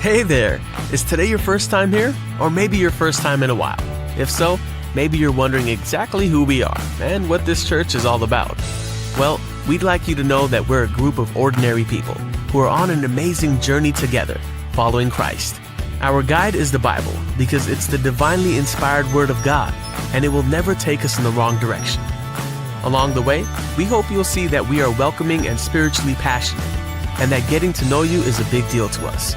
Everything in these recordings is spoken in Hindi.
Hey there! Is today your first time here? Or maybe your first time in a while? If so, maybe you're wondering exactly who we are and what this church is all about. Well, we'd like you to know that we're a group of ordinary people who are on an amazing journey together, following Christ. Our guide is the Bible because it's the divinely inspired Word of God, and it will never take us in the wrong direction. Along the way, we hope you'll see that we are welcoming and spiritually passionate, and that getting to know you is a big deal to us.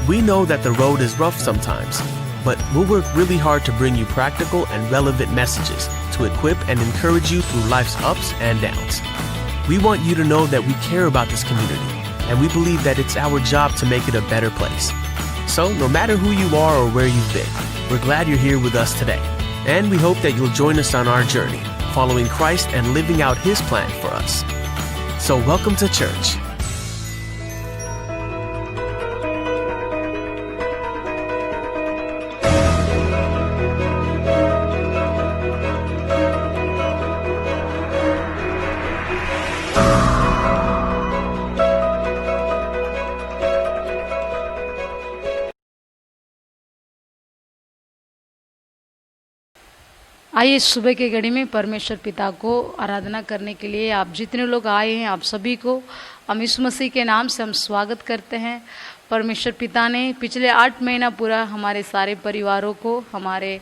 We know that the road is rough sometimes, but we'll work really hard to bring you practical and relevant messages to equip and encourage you through life's ups and downs. We want you to know that we care about this community, and we believe that it's our job to make it a better place. So, no matter who you are or where you've been, we're glad you're here with us today, and we hope that you'll join us on our journey, following Christ and living out His plan for us. So, welcome to church. आइए सुबह के घड़ी में परमेश्वर पिता को आराधना करने के लिए आप जितने लोग आए हैं आप सभी को हम यीशु मसीह के नाम से हम स्वागत करते हैं। परमेश्वर पिता ने पिछले 8 महीना पूरा हमारे सारे परिवारों को, हमारे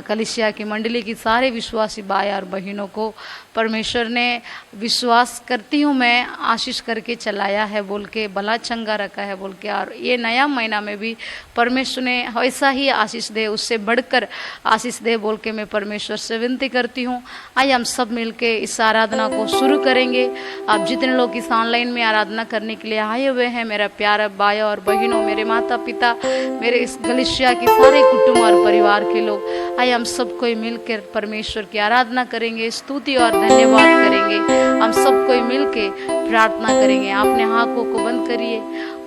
कलीसिया की मंडली की सारे विश्वासी भाई और बहनों को परमेश्वर ने विश्वास करती हूँ मैं आशीष करके चलाया है बोल के, भला चंगा रखा है बोल के, और ये नया महीना में भी परमेश्वर ने वैसा ही आशीष दे, उससे बढ़कर आशीष दे बोल के मैं परमेश्वर से विनती करती हूँ। आइए हम सब मिलके इस आराधना को शुरू करेंगे। आप जितने लोग इस ऑनलाइन में आराधना करने के लिए आए हुए हैं, मेरा प्यारा भाई और बहनों, मेरे माता पिता, मेरे इस कलीसिया के सारे कुटुंब और परिवार के लोग, आइए हम सब कोई मिलकर परमेश्वर की आराधना करेंगे, स्तुति और धन्यवाद करेंगे। हम सब कोई मिलके प्रार्थना करेंगे। आपने आंखों को बंद करिए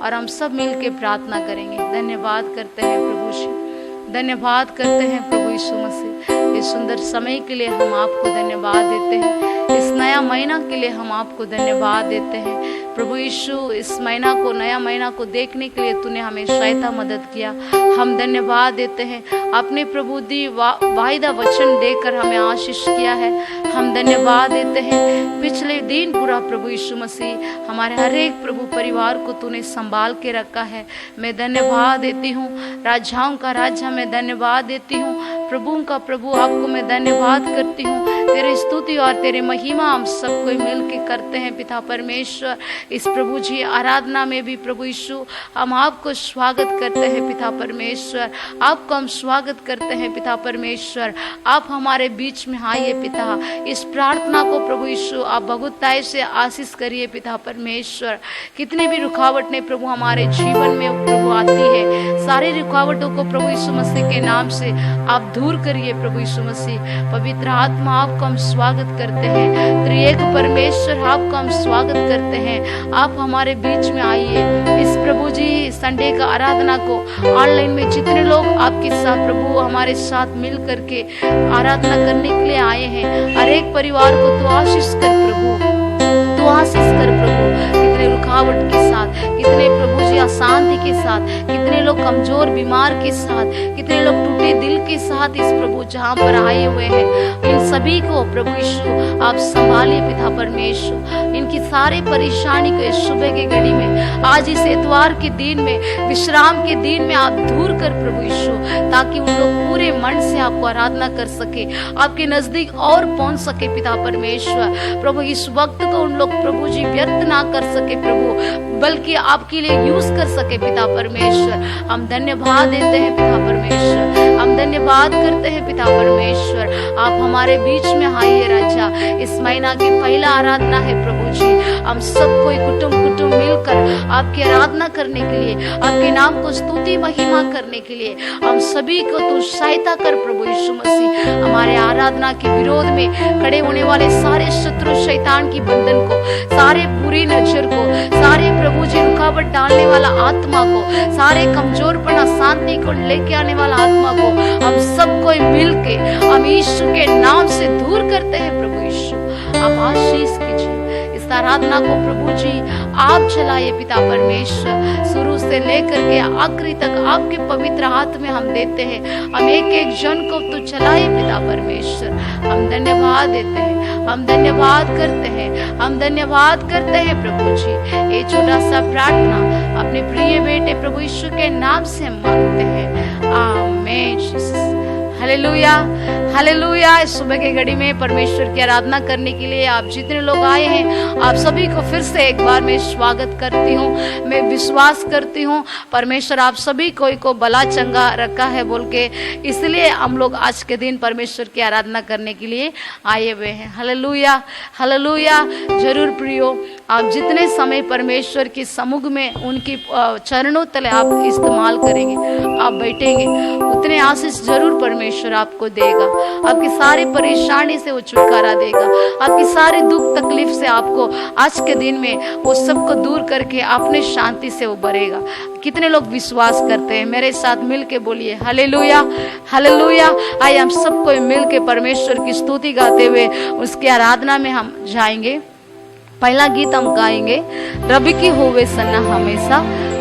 और हम सब मिलके प्रार्थना करेंगे। धन्यवाद करते हैं प्रभु जी, धन्यवाद करते हैं प्रभु यीशु मसीह। इस सुंदर समय के लिए हम आपको धन्यवाद देते हैं। इस नया महीना के लिए हम आपको धन्यवाद देते हैं प्रभु यीशु। इस महीना को, नया महीना को देखने के लिए तूने हमें सहायता मदद किया, हम धन्यवाद देते हैं। आपने प्रभु दी वायदा वचन देकर हमें आशीष किया है, हम धन्यवाद देते हैं। पिछले दिन पूरा प्रभु यीशु मसीह हमारे हर एक प्रभु परिवार को तूने संभाल के रखा है, मैं धन्यवाद देती हूँ। राजाओं का राजा मैं धन्यवाद देती हूँ, प्रभु का प्रभु आपको मैं धन्यवाद करती हूँ। तेरी स्तुति और तेरे महिमा हम सब कोई मिल के करते हैं पिता परमेश्वर। इस प्रभु जी आराधना में भी प्रभु यीशु हम आपको स्वागत करते हैं पिता परमेश्वर, आपको हम स्वागत करते हैं पिता परमेश्वर। आप हमारे बीच में आइए पिता, इस प्रार्थना को प्रभु यीशु आप बहुतायत से आशीष करिए पिता परमेश्वर। कितने भी रुकावट ने प्रभु हमारे जीवन में प्रभु आती है, सारे रुकावटों को प्रभु यीशु मसीह के नाम से आप दूर करिए प्रभु यीशु मसीह। पवित्र आत्मा आपको हम स्वागत करते हैं, त्रिएक परमेश्वर आपको हम स्वागत करते हैं। आप हमारे बीच में आइए। इस प्रभु जी संडे का आराधना को ऑनलाइन में जितने लोग आपके साथ प्रभु हमारे साथ मिल करके आराधना करने के लिए आए हैं, हर एक परिवार को तू आशीष कर प्रभु, तू आशीष कर प्रभु। कितने रुकावट के साथ, कितने प्रभु जी अशांति के साथ, कितने लोग कमजोर बीमार के साथ, कितने लोग टूटे दिल के साथ इस प्रभु जहाँ पर आए हुए हैं, इन सभी को प्रभु यीशु आप संभालिए पिता परमेश्वर। इनकी सारे परेशानी को इस सुबह के घड़ी में, आज इस इतवार के दिन में, विश्राम के दिन में आप दूर कर प्रभु यीशु, ताकि उन लोग पूरे मन से आपको आराधना कर सके, आपके नजदीक और पहुंच सके पिता परमेश्वर। प्रभु इस वक्त को उन लोग प्रभु जी व्यर्थ ना कर सके प्रभु, बल्कि आपके लिए यूज कर सके पिता परमेश्वर। हम धन्यवाद देते हैं पिता परमेश्वर, हम धन्यवाद करते हैं पिता परमेश्वर। आप हमारे बीच में आइए राजा। इस महीना की पहला आराधना है प्रभु जी, हम सब कोई कुटुंब मिलकर आपकी आराधना करने के लिए, आपके नाम को स्तुति महिमा करने के लिए हम सभी को तू सहायता कर प्रभु यीशु मसीह। हमारे आराधना के विरोध में खड़े होने वाले सारे शत्रु शैतान की बंधन को, सारे बुरी नजर को, सारे प्रभु जी रुकावट डालने वाला आत्मा को, सारे कमजोरपना शांति को लेके आने वाला आत्मा को हम सब कोई मिल के हम यीशु के नाम से दूर करते हैं प्रभु यीशु। आप आशीष कीजिए। इस आराधना को प्रभु जी आप चलाइए पिता परमेश्वर, शुरू से लेकर के आखिरी तक आपके पवित्र हाथ में हम देते हैं। हम एक एक जन को तू चलाइए पिता परमेश्वर। हम धन्यवाद देते हैं, हम धन्यवाद करते हैं, हम धन्यवाद करते हैं प्रभु जी। ये छोटा सा प्रार्थना अपने प्रिय बेटे प्रभु यीशु के नाम से हम मांगते हैं, आमीन जीसस। Hallelujah, hallelujah. इस सुबह के घड़ी में परमेश्वर की आराधना करने के लिए आप जितने लोग आए हैं, आप सभी को फिर से एक बार मैं स्वागत करती हूँ। मैं विश्वास करती हूँ परमेश्वर आप सभी कोई को भला चंगा रखा है बोल के, इसलिए हम लोग आज के दिन परमेश्वर की आराधना करने के लिए आए हुए हैं। Hallelujah, hallelujah. जरूर प्रियो, आप जितने समय परमेश्वर की समुख में उनकी चरणों तले आप इस्तेमाल करेंगे, आप बैठेंगे, उतने आशीष जरूर परमेश्वर आपको देगा। आपकी सारी परेशानी से वो छुटकारा देगा, आपकी सारी दुख तकलीफ से आपको आज के दिन में वो सबको दूर करके अपने शांति से वो भरेगा। कितने लोग विश्वास करते हैं? मेरे साथ मिल के बोलिए हालेलुया, हालेलुया। आइए हम सबको मिल के परमेश्वर की स्तुति गाते हुए उसकी आराधना में हम जाएंगे। पहला गीत हम गाएंगे, रब की होवे सना हमेशा,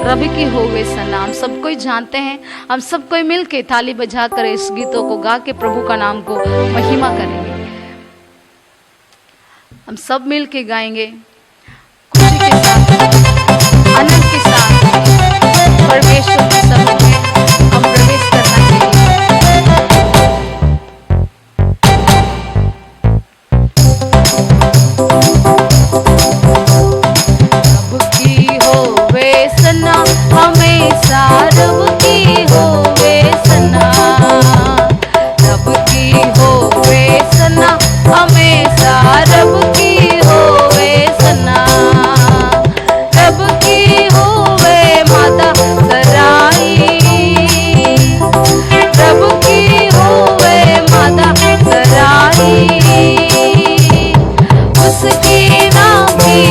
रब की होवे सना। हम सब कोई जानते हैं, हम सब कोई मिल के ताली बजा कर इस गीतों को गा के प्रभु का नाम को महिमा करेंगे। हम सब मिल के गाएंगे खुशी के साथ, आनंद के साथ परमेश्वर के समुख में हम प्रवेश करना चाहिए। हमेशा रब की होवे सना, रब की होवे सना, हमेशा रब की होवे सना। रब की होवे माता सराई, रब की होवे माता सराई, उसकी नाम की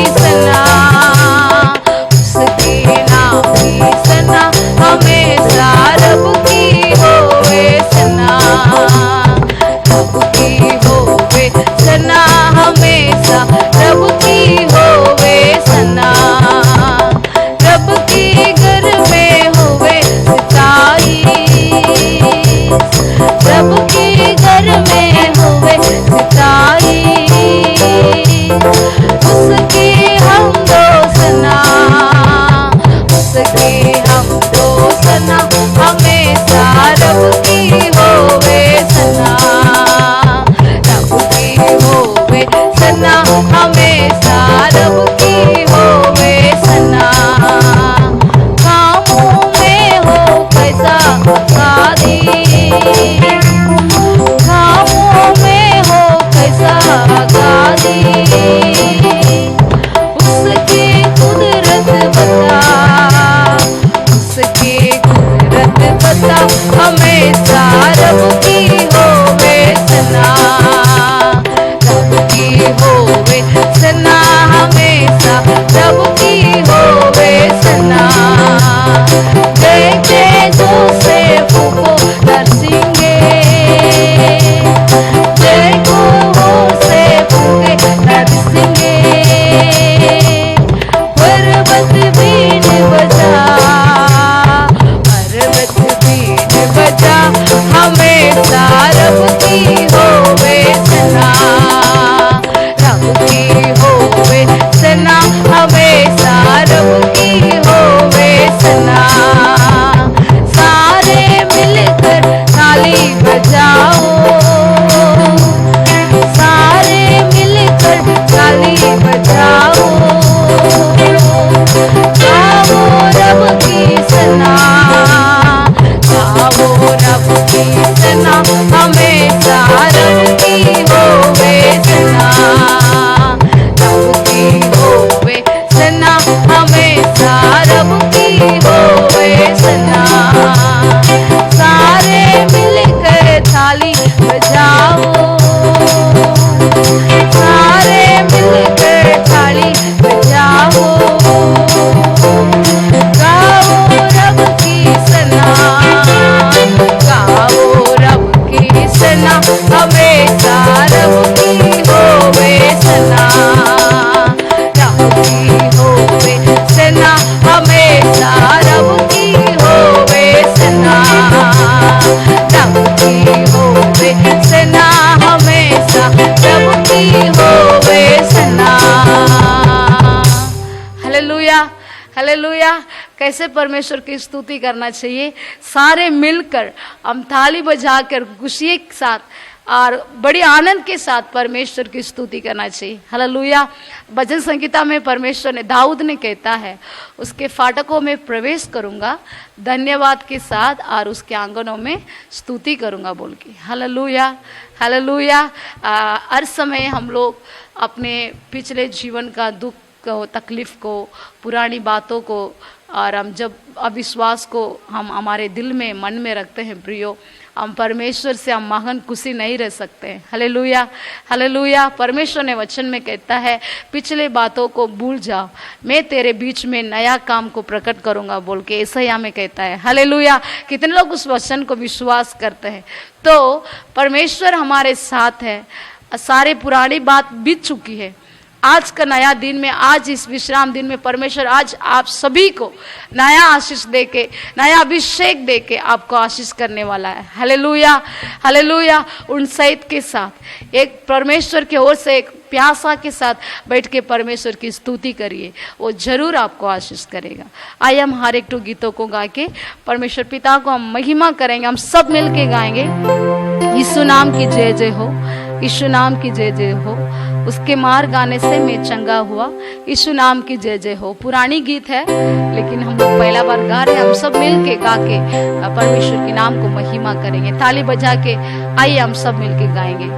सना, हमेशा रब की होवे सना, रब की होवे सना, हमेशा रब की होवे सना। रब की घर में होवे सिताई, रब की घर में होवे सिताई, उसकी हम दो सना, उसकी हम दो सना, हमेशा रब की होवे सना, रब की होवे सना, हमेशा रब की होवे सना। कामों में हो कैसा आगादी, कामों में हो कैसा आगादी, उसकी कुदरत बता, उसकी कुदरत बता, हमेशा रब की होवे सना, रब की होवे सना, हमेशा रब की होवे सना। जय जय जोसेफ को नरसिंगे, जय को जोसेफ के नरसिंगे, पर्वत बीन बजा, बजा, हमेशा रब की होवे सना, रब की होवे सना, हमेशा रब की होवे सना। कैसे परमेश्वर की स्तुति करना चाहिए? सारे मिलकर हम थाली बजाकर खुशी के साथ और बड़ी आनंद के साथ परमेश्वर की स्तुति करना चाहिए। हालेलुया। भजन संगीता में परमेश्वर ने, दाऊद ने कहता है, उसके फाटकों में प्रवेश करूंगा धन्यवाद के साथ और उसके आंगनों में स्तुति करूंगा बोल के। Hallelujah, hallelujah. हर समय हम लोग अपने पिछले जीवन का दुख को, तकलीफ को, पुरानी बातों को और हम जब अविश्वास को हम हमारे दिल में, मन में रखते हैं प्रियो, हम परमेश्वर से हम महान खुशी नहीं रह सकते हैं। Hallelujah, hallelujah. परमेश्वर ने वचन में कहता है, पिछले बातों को भूल जाओ, मैं तेरे बीच में नया काम को प्रकट करूंगा बोल के यशायाह में कहता है। हालेलुया। कितने लोग उस वचन को विश्वास करते हैं? तो परमेश्वर हमारे साथ है, सारे पुरानी बात बीत चुकी है। आज का नया दिन में, आज इस विश्राम दिन में परमेश्वर आज आप सभी को नया आशीष देके, नया अभिषेक देके आपको आशीष करने वाला है। Hallelujah, hallelujah. उन सहित के साथ एक परमेश्वर की ओर से एक प्यासा के साथ बैठ के परमेश्वर की स्तुति करिए, वो जरूर आपको आशीष करेगा। आइए हम हर एक तो गीतों को गा के परमेश्वर पिता को हम महिमा करेंगे। हम सब मिल के गाएंगे, यीशु नाम की जय जय हो, यीशु नाम की जय जय हो, उसके मार गाने से मैं चंगा हुआ, यीशु नाम की जय जय हो। पुरानी गीत है लेकिन हम लोग पहला बार गा रहे हैं। हम सब मिल के गा के परमेश्वर के नाम को महिमा करेंगे, ताली बजा के। आइए हम सब मिल के गाएंगे।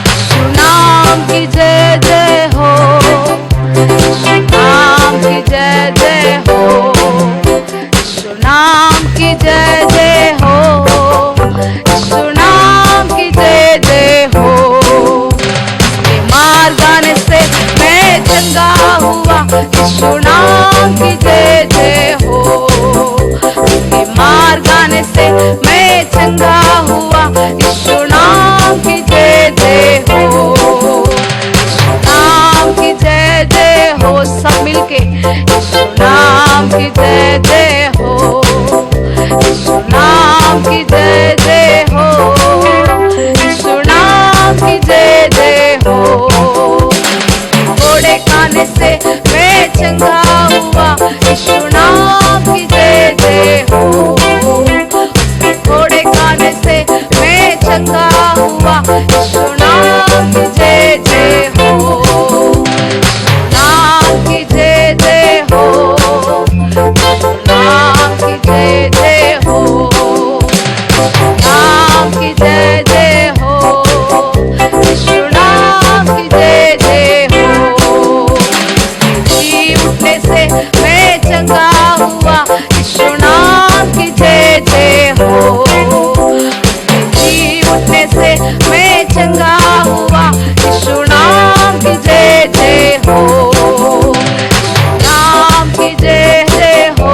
यीशु नाम की जय जय हो, यीशु नाम की जय जय हो, यीशु नाम की जय जय हो, यीशु नाम की जय जय हो। उसके मार गाने से मैं चंगा हुआ, यीशु नाम की जय जय हो। उसके मार गाने से मैं चंगा हुआ, यीशु नाम की जय जय हो, यीशु नाम की जय जय हो। सब मिलके यीशु नाम की जय जय हो, यीशु नाम की जय जय हो, यीशु नाम की जय जय हो। घोड़े खाने से मैं चंगा हुआ, यीशु नाम की जय जय हो। घोड़े खाने से मैं चंगा हुआ, यीशु नाम की जय जय हो, नाम की जय जय हो, नाम की जय जय हो, नाम की जय जय हो, यीशु नाम की जय जय हो। जी उठने से मैं चंगा हुआ, यीशु नाम की जय जय हो। जी उठने से मैं चंगा हुआ, यीशु नाम की जय जय हो, नाम की जय जय हो,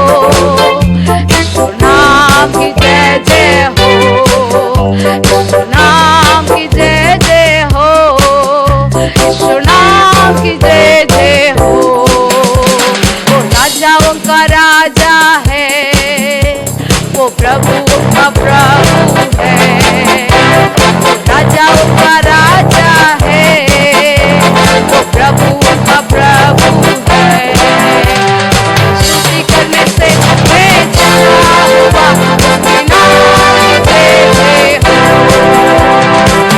यीशु नाम की जय जय हो, यीशु नाम की जय जय हो, यीशु नाम की जय जय हो। वो राजाओं का राजा है, वो प्रभुओं का प्रभु है, वो राजाओं का राजा है, वो प्रभुओं का प्रभु है। स्तुति करने से मैं चंगा हुआ, उसके नाम की जय जय हो।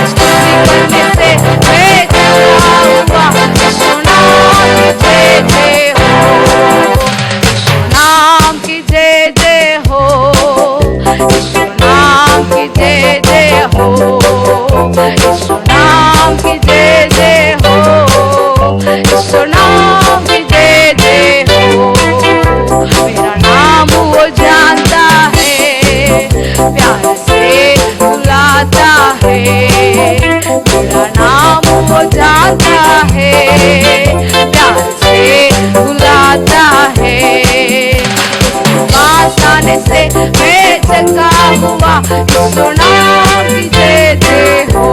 स्तुति करने से मैं चंगा हुआ, यीशु नाम की जय जय हो, यीशु नाम की जय जय हो, यीशु नाम की जय जय हो, यीशु नाम की जय जय हो, यीशु नाम की जय जय हो। मेरा नाम वो जानता है, प्यार से बुलाता है, मेरा नाम वो जानता है, प्यार से बुलाता है। पास आने से मैं चंगा हुआ, यीशु नाम की जय जय हो।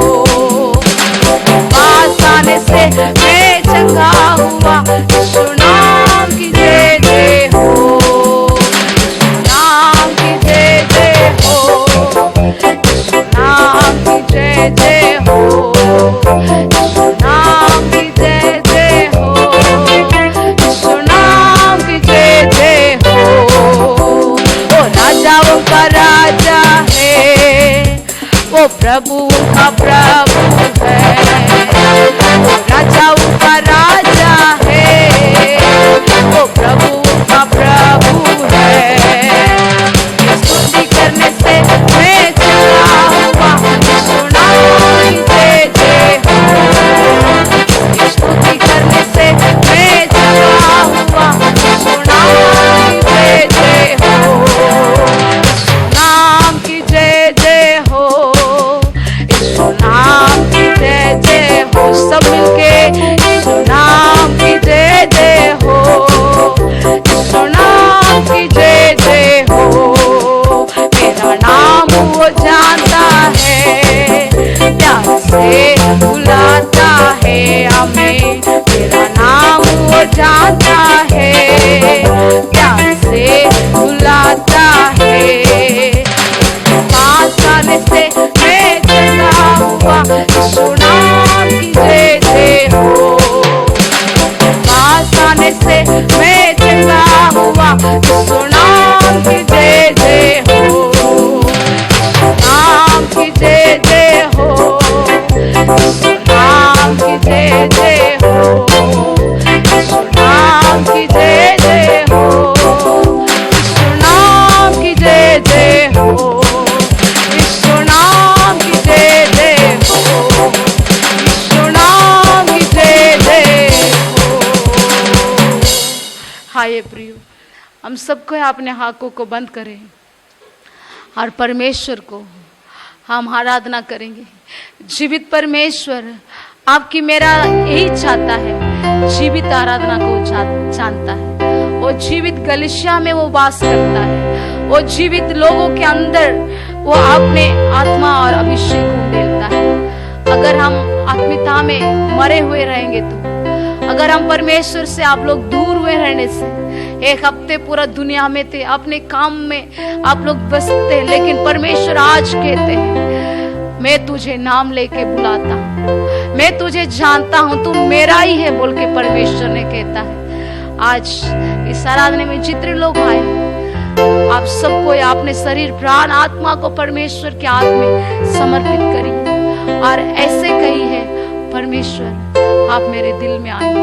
पास आने से मैं चंगा हुआ, यीशु नाम की जय जय हो, यीशु नाम की जय जय हो, यीशु नाम की जय आइए प्रियो, हम सबको अपने आँखों को बंद करें और परमेश्वर को हम आराधना करेंगे। जीवित परमेश्वर आपकी मेरा यही चाहता है, जीवित आराधना को जानता है। वो जीवित गलिशिया में वो वास करता है, वो जीवित लोगों के अंदर वो अपने आत्मा और अभिषेक को देता है। अगर हम आत्मिकता में मरे हुए रहेंगे तो, अगर हम परमेश्वर से आप लोग दूर हुए रहने से, एक हफ्ते पूरा दुनिया में थे, अपने काम में आप लोग बसते, लेकिन परमेश्वर आज कहते हैं मैं तुझे नाम लेके बुलाता हूँ, मैं तुझे जानता हूँ, तू मेरा ही है बोल के परमेश्वर ने कहता है। आज इस आराधना में जितने लोग आए, आप सबको अपने शरीर प्राण आत्मा को परमेश्वर के हाथ में समर्पित करिए और ऐसे कही है, परमेश्वर आप मेरे दिल में आइए,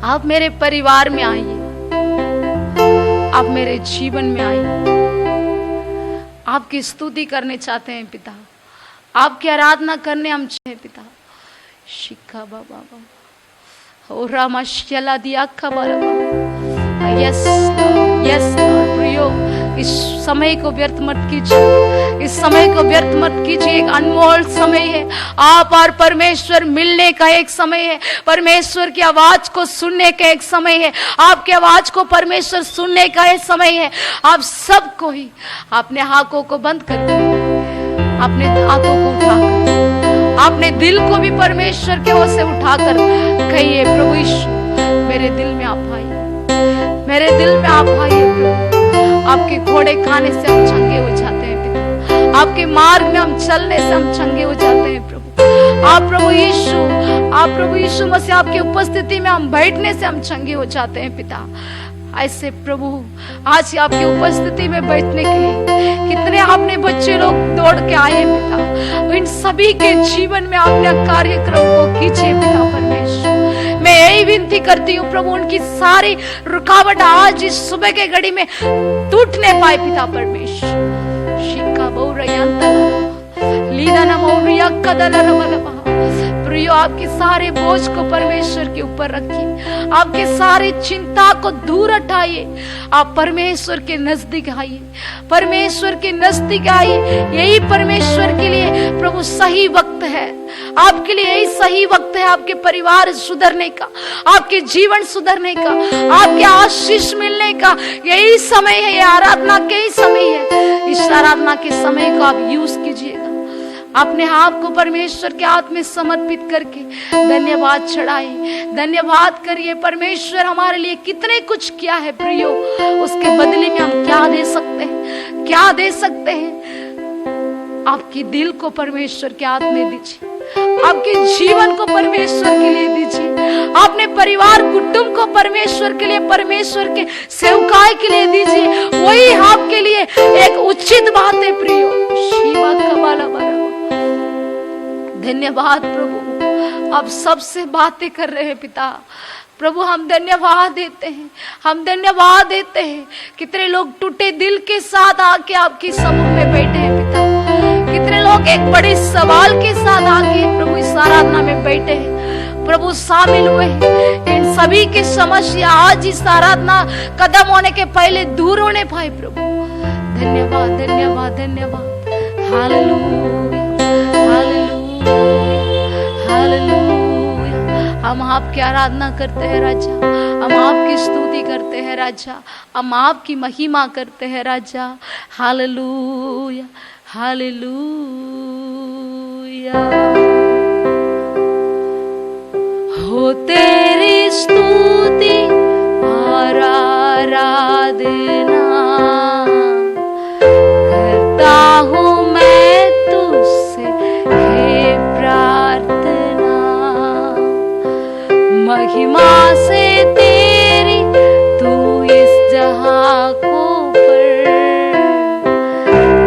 आप मेरे परिवार में आइए, आप मेरे जीवन में आइए। आपकी स्तुति करने चाहते हैं पिता, आपकी आराधना करने हम चाहे पिता। शिखा बाबा ओ रामाश्यला दिया खबर। यस यस प्रियो, इस समय को व्यर्थ मत कीजिए, इस समय को व्यर्थ मत कीजिए। एक अनमोल समय है, आप और परमेश्वर मिलने का एक समय है, परमेश्वर की आवाज को सुनने का एक समय है, आपकी आवाज को परमेश्वर सुनने का एक समय है। आप सबको ही अपने आंखों को बंद करके, अपने आंखों को उठाकर, अपने दिल को भी परमेश्वर के ओर से उठाकर कहिए, प्रभु यीशु मेरे दिल में आप आइए, मेरे दिल में आप आइए प्रभु। आपके घोड़े खाने से हम चंगे हो जाते हैं पिता, आपके मार्ग में हम चलने से हम चंगे हो जाते हैं प्रभु। आप प्रभु यीशु मसीह आपकी उपस्थिति में हम बैठने से हम चंगे हो जाते हैं पिता। ऐसे प्रभु आज आपकी उपस्थिति में बैठने के लिए कितने आपने बच्चे लोग दौड़ के आए हैं पिता, इन सभी के जीवन में आपने कार्यक्रम को कीजिए पिता परमेश्वर। मैं यही विनती करती हूँ प्रभु, उनकी सारी रुकावट आज इस सुबह के घड़ी में टूटने पाए पिता परमेश्वर। शिका बहुरयांता लीदा न मौरिया कदला रमलबा। प्रियो आपके सारे बोझ को परमेश्वर के ऊपर रखिए, आपके सारी चिंता को दूर हटाइए, आप परमेश्वर के नजदीक आइए, परमेश्वर के नजदीक आइए। यही परमेश्वर के लिए प्रभु सही वक्त है, आपके लिए यही सही वक्त है, आपके परिवार सुधरने का, आपके जीवन सुधरने का, आपके आशीष मिलने का यही समय है, ये आराधना के ही समय है। इस आराधना के समय को आप यूज कीजिएगा, अपने आप को परमेश्वर के हाथ में समर्पित करके धन्यवाद चढ़ाइए, धन्यवाद करिए। परमेश्वर हमारे लिए कितने कुछ किया है प्रियो, उसके बदले में हम क्या दे सकते हैं, क्या दे सकते हैं। आपके दिल को परमेश्वर के हाथ में दीजिए, आपके जीवन को परमेश्वर के लिए दीजिए, अपने परिवार कुटुंब को परमेश्वर के लिए, परमेश्वर के सेवकाई के लिए दीजिए। वही आपके लिए एक उचित बात है प्रियो। शिवा कबाला बरा। धन्यवाद प्रभु, आप सबसे बातें कर रहे हैं पिता। प्रभु हम धन्यवाद देते हैं, हम धन्यवाद देते हैं। कितने लोग टूटे दिल के साथ आके आपकी समूह में बैठे हैं पिता, कितने लोग एक बड़े सवाल के साथ आके प्रभु इस आराधना में बैठे हैं, प्रभु शामिल हुए हैं। इन सभी की समस्या आज इस आराधना कदम होने के पहले दूर होने पाए प्रभु। धन्यवाद धन्यवाद धन्यवाद। Hallelujah hallelujah hallelujah. हम आपकी आराधना करते हैं राजा, हम आपकी स्तुति करते हैं राजा, हम आपकी महिमा करते हैं राजा। Hallelujah hallelujah. हो तेरी स्तुति और आराधना करता हूँ मैं तुझसे हे प्रार्थना। महिमा से तेरी तू इस जहां को पर,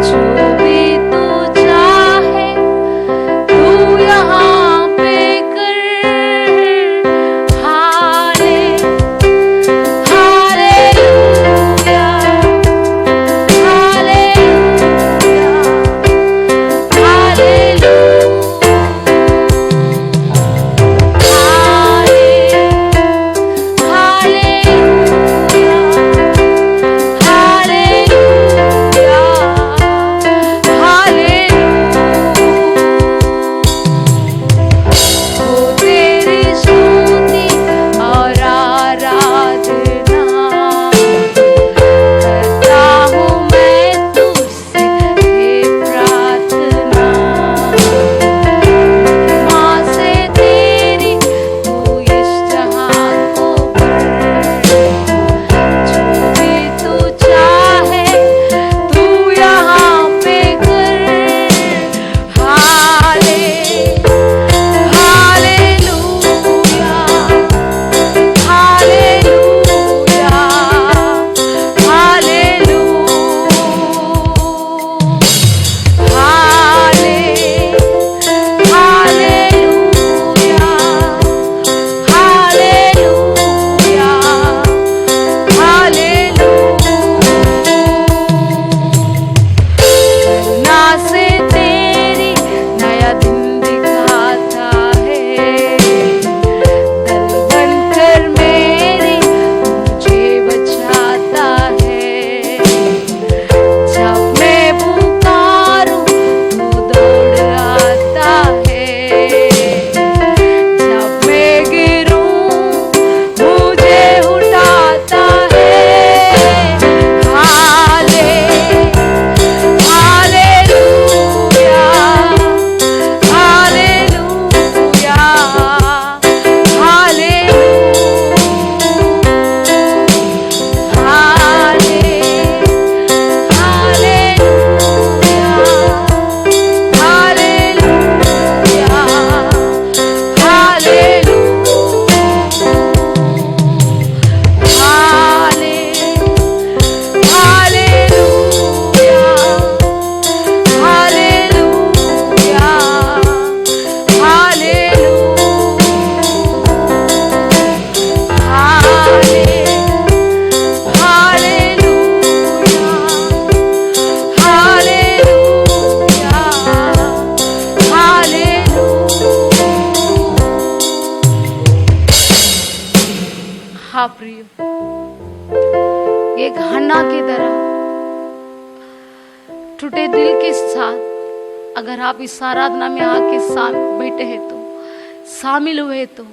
जो भी तू चाहे तू यहाँ पे कर। प्रिय, एक हन्ना की तरह टूटे दिल के साथ अगर आप इस आराधना में आके बैठे हैं तो, शामिल हुए तो,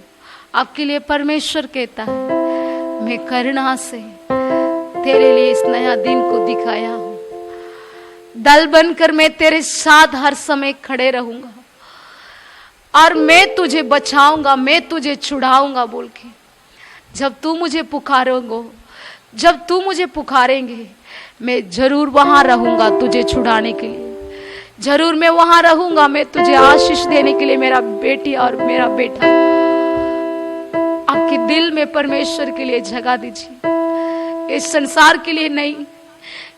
आपके लिए परमेश्वर कहता है मैं करुणा से तेरे लिए इस नया दिन को दिखाया हूं। दल बनकर मैं तेरे साथ हर समय खड़े रहूंगा और मैं तुझे बचाऊंगा, मैं तुझे छुड़ाऊंगा बोल के। जब तू मुझे पुकारोगे, जब तू मुझे पुकारेंगे, मैं जरूर वहां रहूंगा तुझे छुड़ाने के लिए, जरूर मैं वहां रहूंगा, मैं तुझे आशीष देने के लिए। मेरा बेटी और मेरा बेटा, आपके दिल में परमेश्वर के लिए जगह दीजिए। इस संसार के लिए नहीं,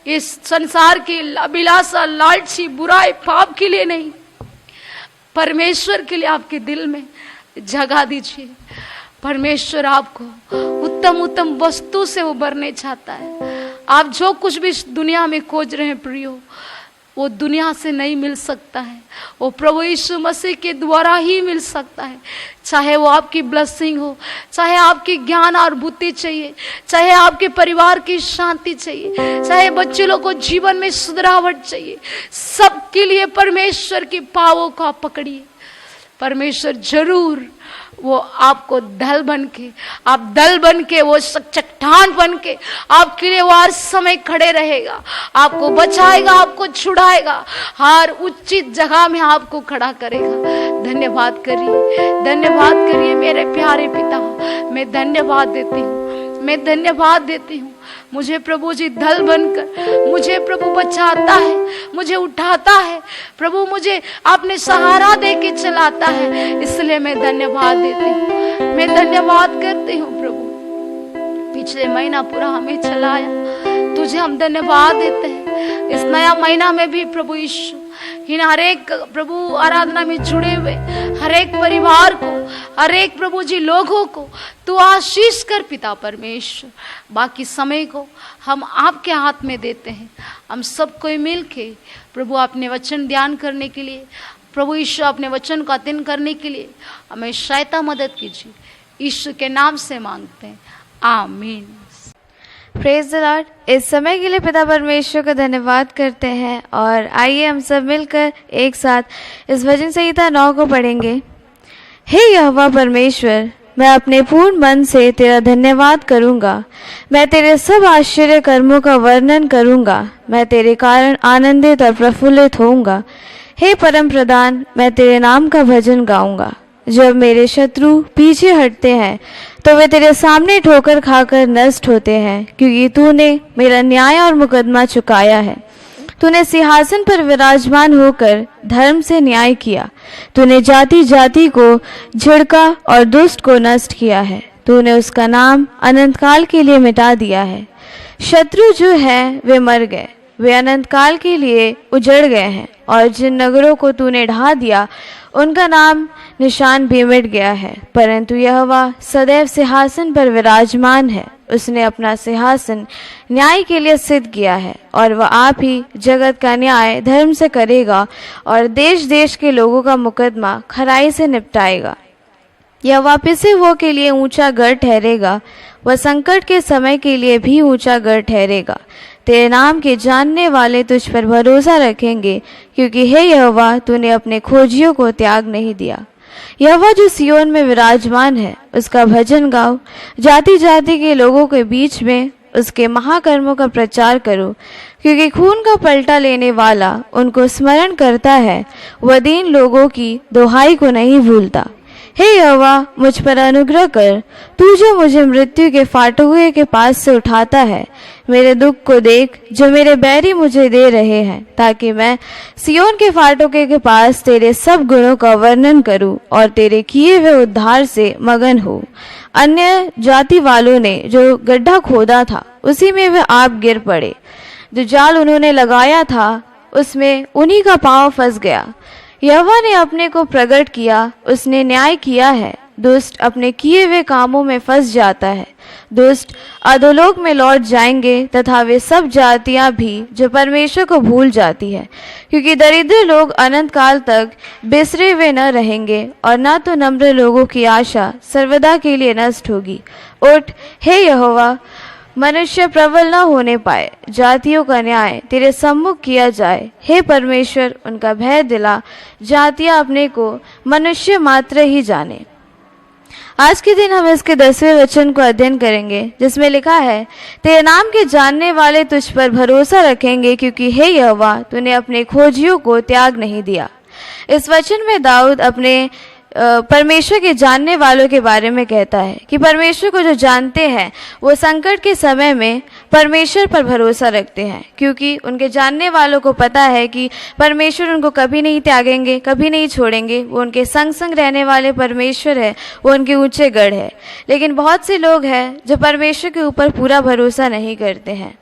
इस संसार की अभिलाषा, लालची, बुराई, पाप के लिए नहीं, परमेश्वर के लिए आपके दिल में जगह दीजिए। परमेश्वर आपको उत्तम उत्तम वस्तु से उबरने चाहता है। आप जो कुछ भी इस दुनिया में खोज रहे हैं प्रियो, वो दुनिया से नहीं मिल सकता है, वो प्रभु यीशु मसीह के द्वारा ही मिल सकता है। चाहे वो आपकी ब्लेसिंग हो, चाहे आपकी ज्ञान और बुद्धि चाहिए, चाहे आपके परिवार की शांति चाहिए, चाहे बच्चे लोग को जीवन में सुधरावट चाहिए, सबके लिए परमेश्वर की पावों को आप पकड़िए। परमेश्वर जरूर वो आपको दल बन के, आप दल बन के, वो चट्टान बन के आपके लिए वो हर समय खड़े रहेगा, आपको बचाएगा, आपको छुड़ाएगा, हर उचित जगह में आपको खड़ा करेगा। धन्यवाद करिए, धन्यवाद करिए मेरे प्यारे पिता। मैं धन्यवाद देती हूँ, मैं धन्यवाद देती हूँ। मुझे प्रभु जी दल बनकर मुझे प्रभु बचाता है, मुझे उठाता है, प्रभु मुझे अपने सहारा दे के चलाता है, इसलिए मैं धन्यवाद देती हूँ, मैं धन्यवाद करती हूँ। प्रभु पिछले महीना पूरा हमें चलाया, तुझे हम धन्यवाद देते हैं। इस नया महीना में भी प्रभु यीशु इन हर एक प्रभु आराधना में जुड़े हुए हर एक परिवार को, हर एक प्रभु जी लोगों को तू आशीष कर पिता परमेश्वर। बाकी समय को हम आपके हाथ में देते हैं। हम सब कोई मिल के प्रभु अपने वचन ध्यान करने के लिए, प्रभु यीशु अपने वचन को अध्ययन करने के लिए हमें सहायता मदद कीजिए। यीशु के नाम से मांगते हैं, आमीन। Praise the Lord. इस समय के लिए पिता परमेश्वर का धन्यवाद करते हैं और आइए हम सब मिलकर एक साथ इस भजन संहिता 9 को पढ़ेंगे। हे यहोवा परमेश्वर, मैं अपने पूर्ण मन से तेरा धन्यवाद करूंगा। मैं तेरे सब आश्चर्य कर्मों का वर्णन करूंगा। मैं तेरे कारण आनंदित और प्रफुल्लित होऊंगा। हे परम प्रधान, मैं तेरे नाम का भजन गाऊंगा। जब मेरे शत्रु पीछे हटते हैं तो वे तेरे सामने ठोकर खाकर नष्ट होते हैं, क्योंकि तूने मेरा न्याय और मुकदमा चुकाया है। तूने सिंहासन पर विराजमान होकर धर्म से न्याय किया। तूने जाति जाति को झिड़का और दुष्ट को नष्ट किया है। तूने उसका नाम अनंत काल के लिए मिटा दिया है। शत्रु जो है वे मर गए, वे अनंत काल के लिए उजड़ गए हैं, और जिन नगरों को तूने ढा दिया उनका नाम निशान भी मिट गया है। परंतु यहोवा सदैव सिंहासन पर विराजमान है। उसने अपना सिंहासन न्याय के लिए सिद्ध किया है, और वह आप ही जगत का न्याय धर्म से करेगा और देश देश के लोगों का मुकदमा खराई से निपटाएगा। यह वापिसे वो के लिए ऊंचा गढ़ ठहरेगा, वह संकट के समय के लिए भी ऊंचा गढ़ ठहरेगा। तेरे नाम के जानने वाले तुझ पर भरोसा रखेंगे, क्योंकि हे यहोवा, तूने अपने खोजियों को त्याग नहीं दिया। यहोवा जो सियोन में विराजमान है, उसका भजन गाओ। जाति जाति के लोगों के बीच में उसके महाकर्मों का प्रचार करो, क्योंकि खून का पलटा लेने वाला उनको स्मरण करता है। वह दीन लोगों की दोहाई को नहीं भूलता। हे यहोवा, मुझ पर अनुग्रह कर। तू जो मुझे मृत्यु के फाटकुए के पास से उठाता है, मेरे दुख को देख जो मेरे बैरी मुझे दे रहे हैं, ताकि मैं सियोन के फाटकुए के पास तेरे सब गुणों का वर्णन करूं और तेरे किए हुए उद्धार से मगन हो। अन्य जाति वालों ने जो गड्ढा खोदा था, उसी में वे आप गिर पड़े। जो जाल उन्होंने लगाया था, उसमें उन्हीं का पांव फंस गया। यहोवा ने अपने को प्रकट किया, उसने न्याय किया है। दुष्ट अपने किए हुए कामों में फंस जाता है। दुष्ट अधोलोक में लौट जाएंगे तथा वे सब जातियां भी जो परमेश्वर को भूल जाती है, क्योंकि दरिद्र लोग अनंत काल तक बिसरे हुए न रहेंगे और न तो नम्र लोगों की आशा सर्वदा के लिए नष्ट होगी। उठ हे यहोवा, मनुष्य प्रबल न होने पाए, जातियों का न्याय तेरे सम्मुख किया जाए। हे परमेश्वर, उनका भय दिला, जातियां अपने को मनुष्य मात्र ही जाने। आज के दिन हम इसके 10वें वचन को अध्ययन करेंगे, जिसमें लिखा है, तेरे नाम के जानने वाले तुझ पर भरोसा रखेंगे, क्योंकि हे यहोवा, तूने अपने खोजियों को त्याग नहीं दिया। इस वचन में दाऊद अपने परमेश्वर के जानने वालों के बारे में कहता है कि परमेश्वर को जो जानते हैं वो संकट के समय में परमेश्वर पर भरोसा रखते हैं, क्योंकि उनके जानने वालों को पता है कि परमेश्वर उनको कभी नहीं त्यागेंगे, कभी नहीं छोड़ेंगे। वो उनके संग संग रहने वाले परमेश्वर है, वो उनके ऊंचे गढ़ है। लेकिन बहुत से लोग हैं जो परमेश्वर के ऊपर पूरा भरोसा नहीं करते हैं,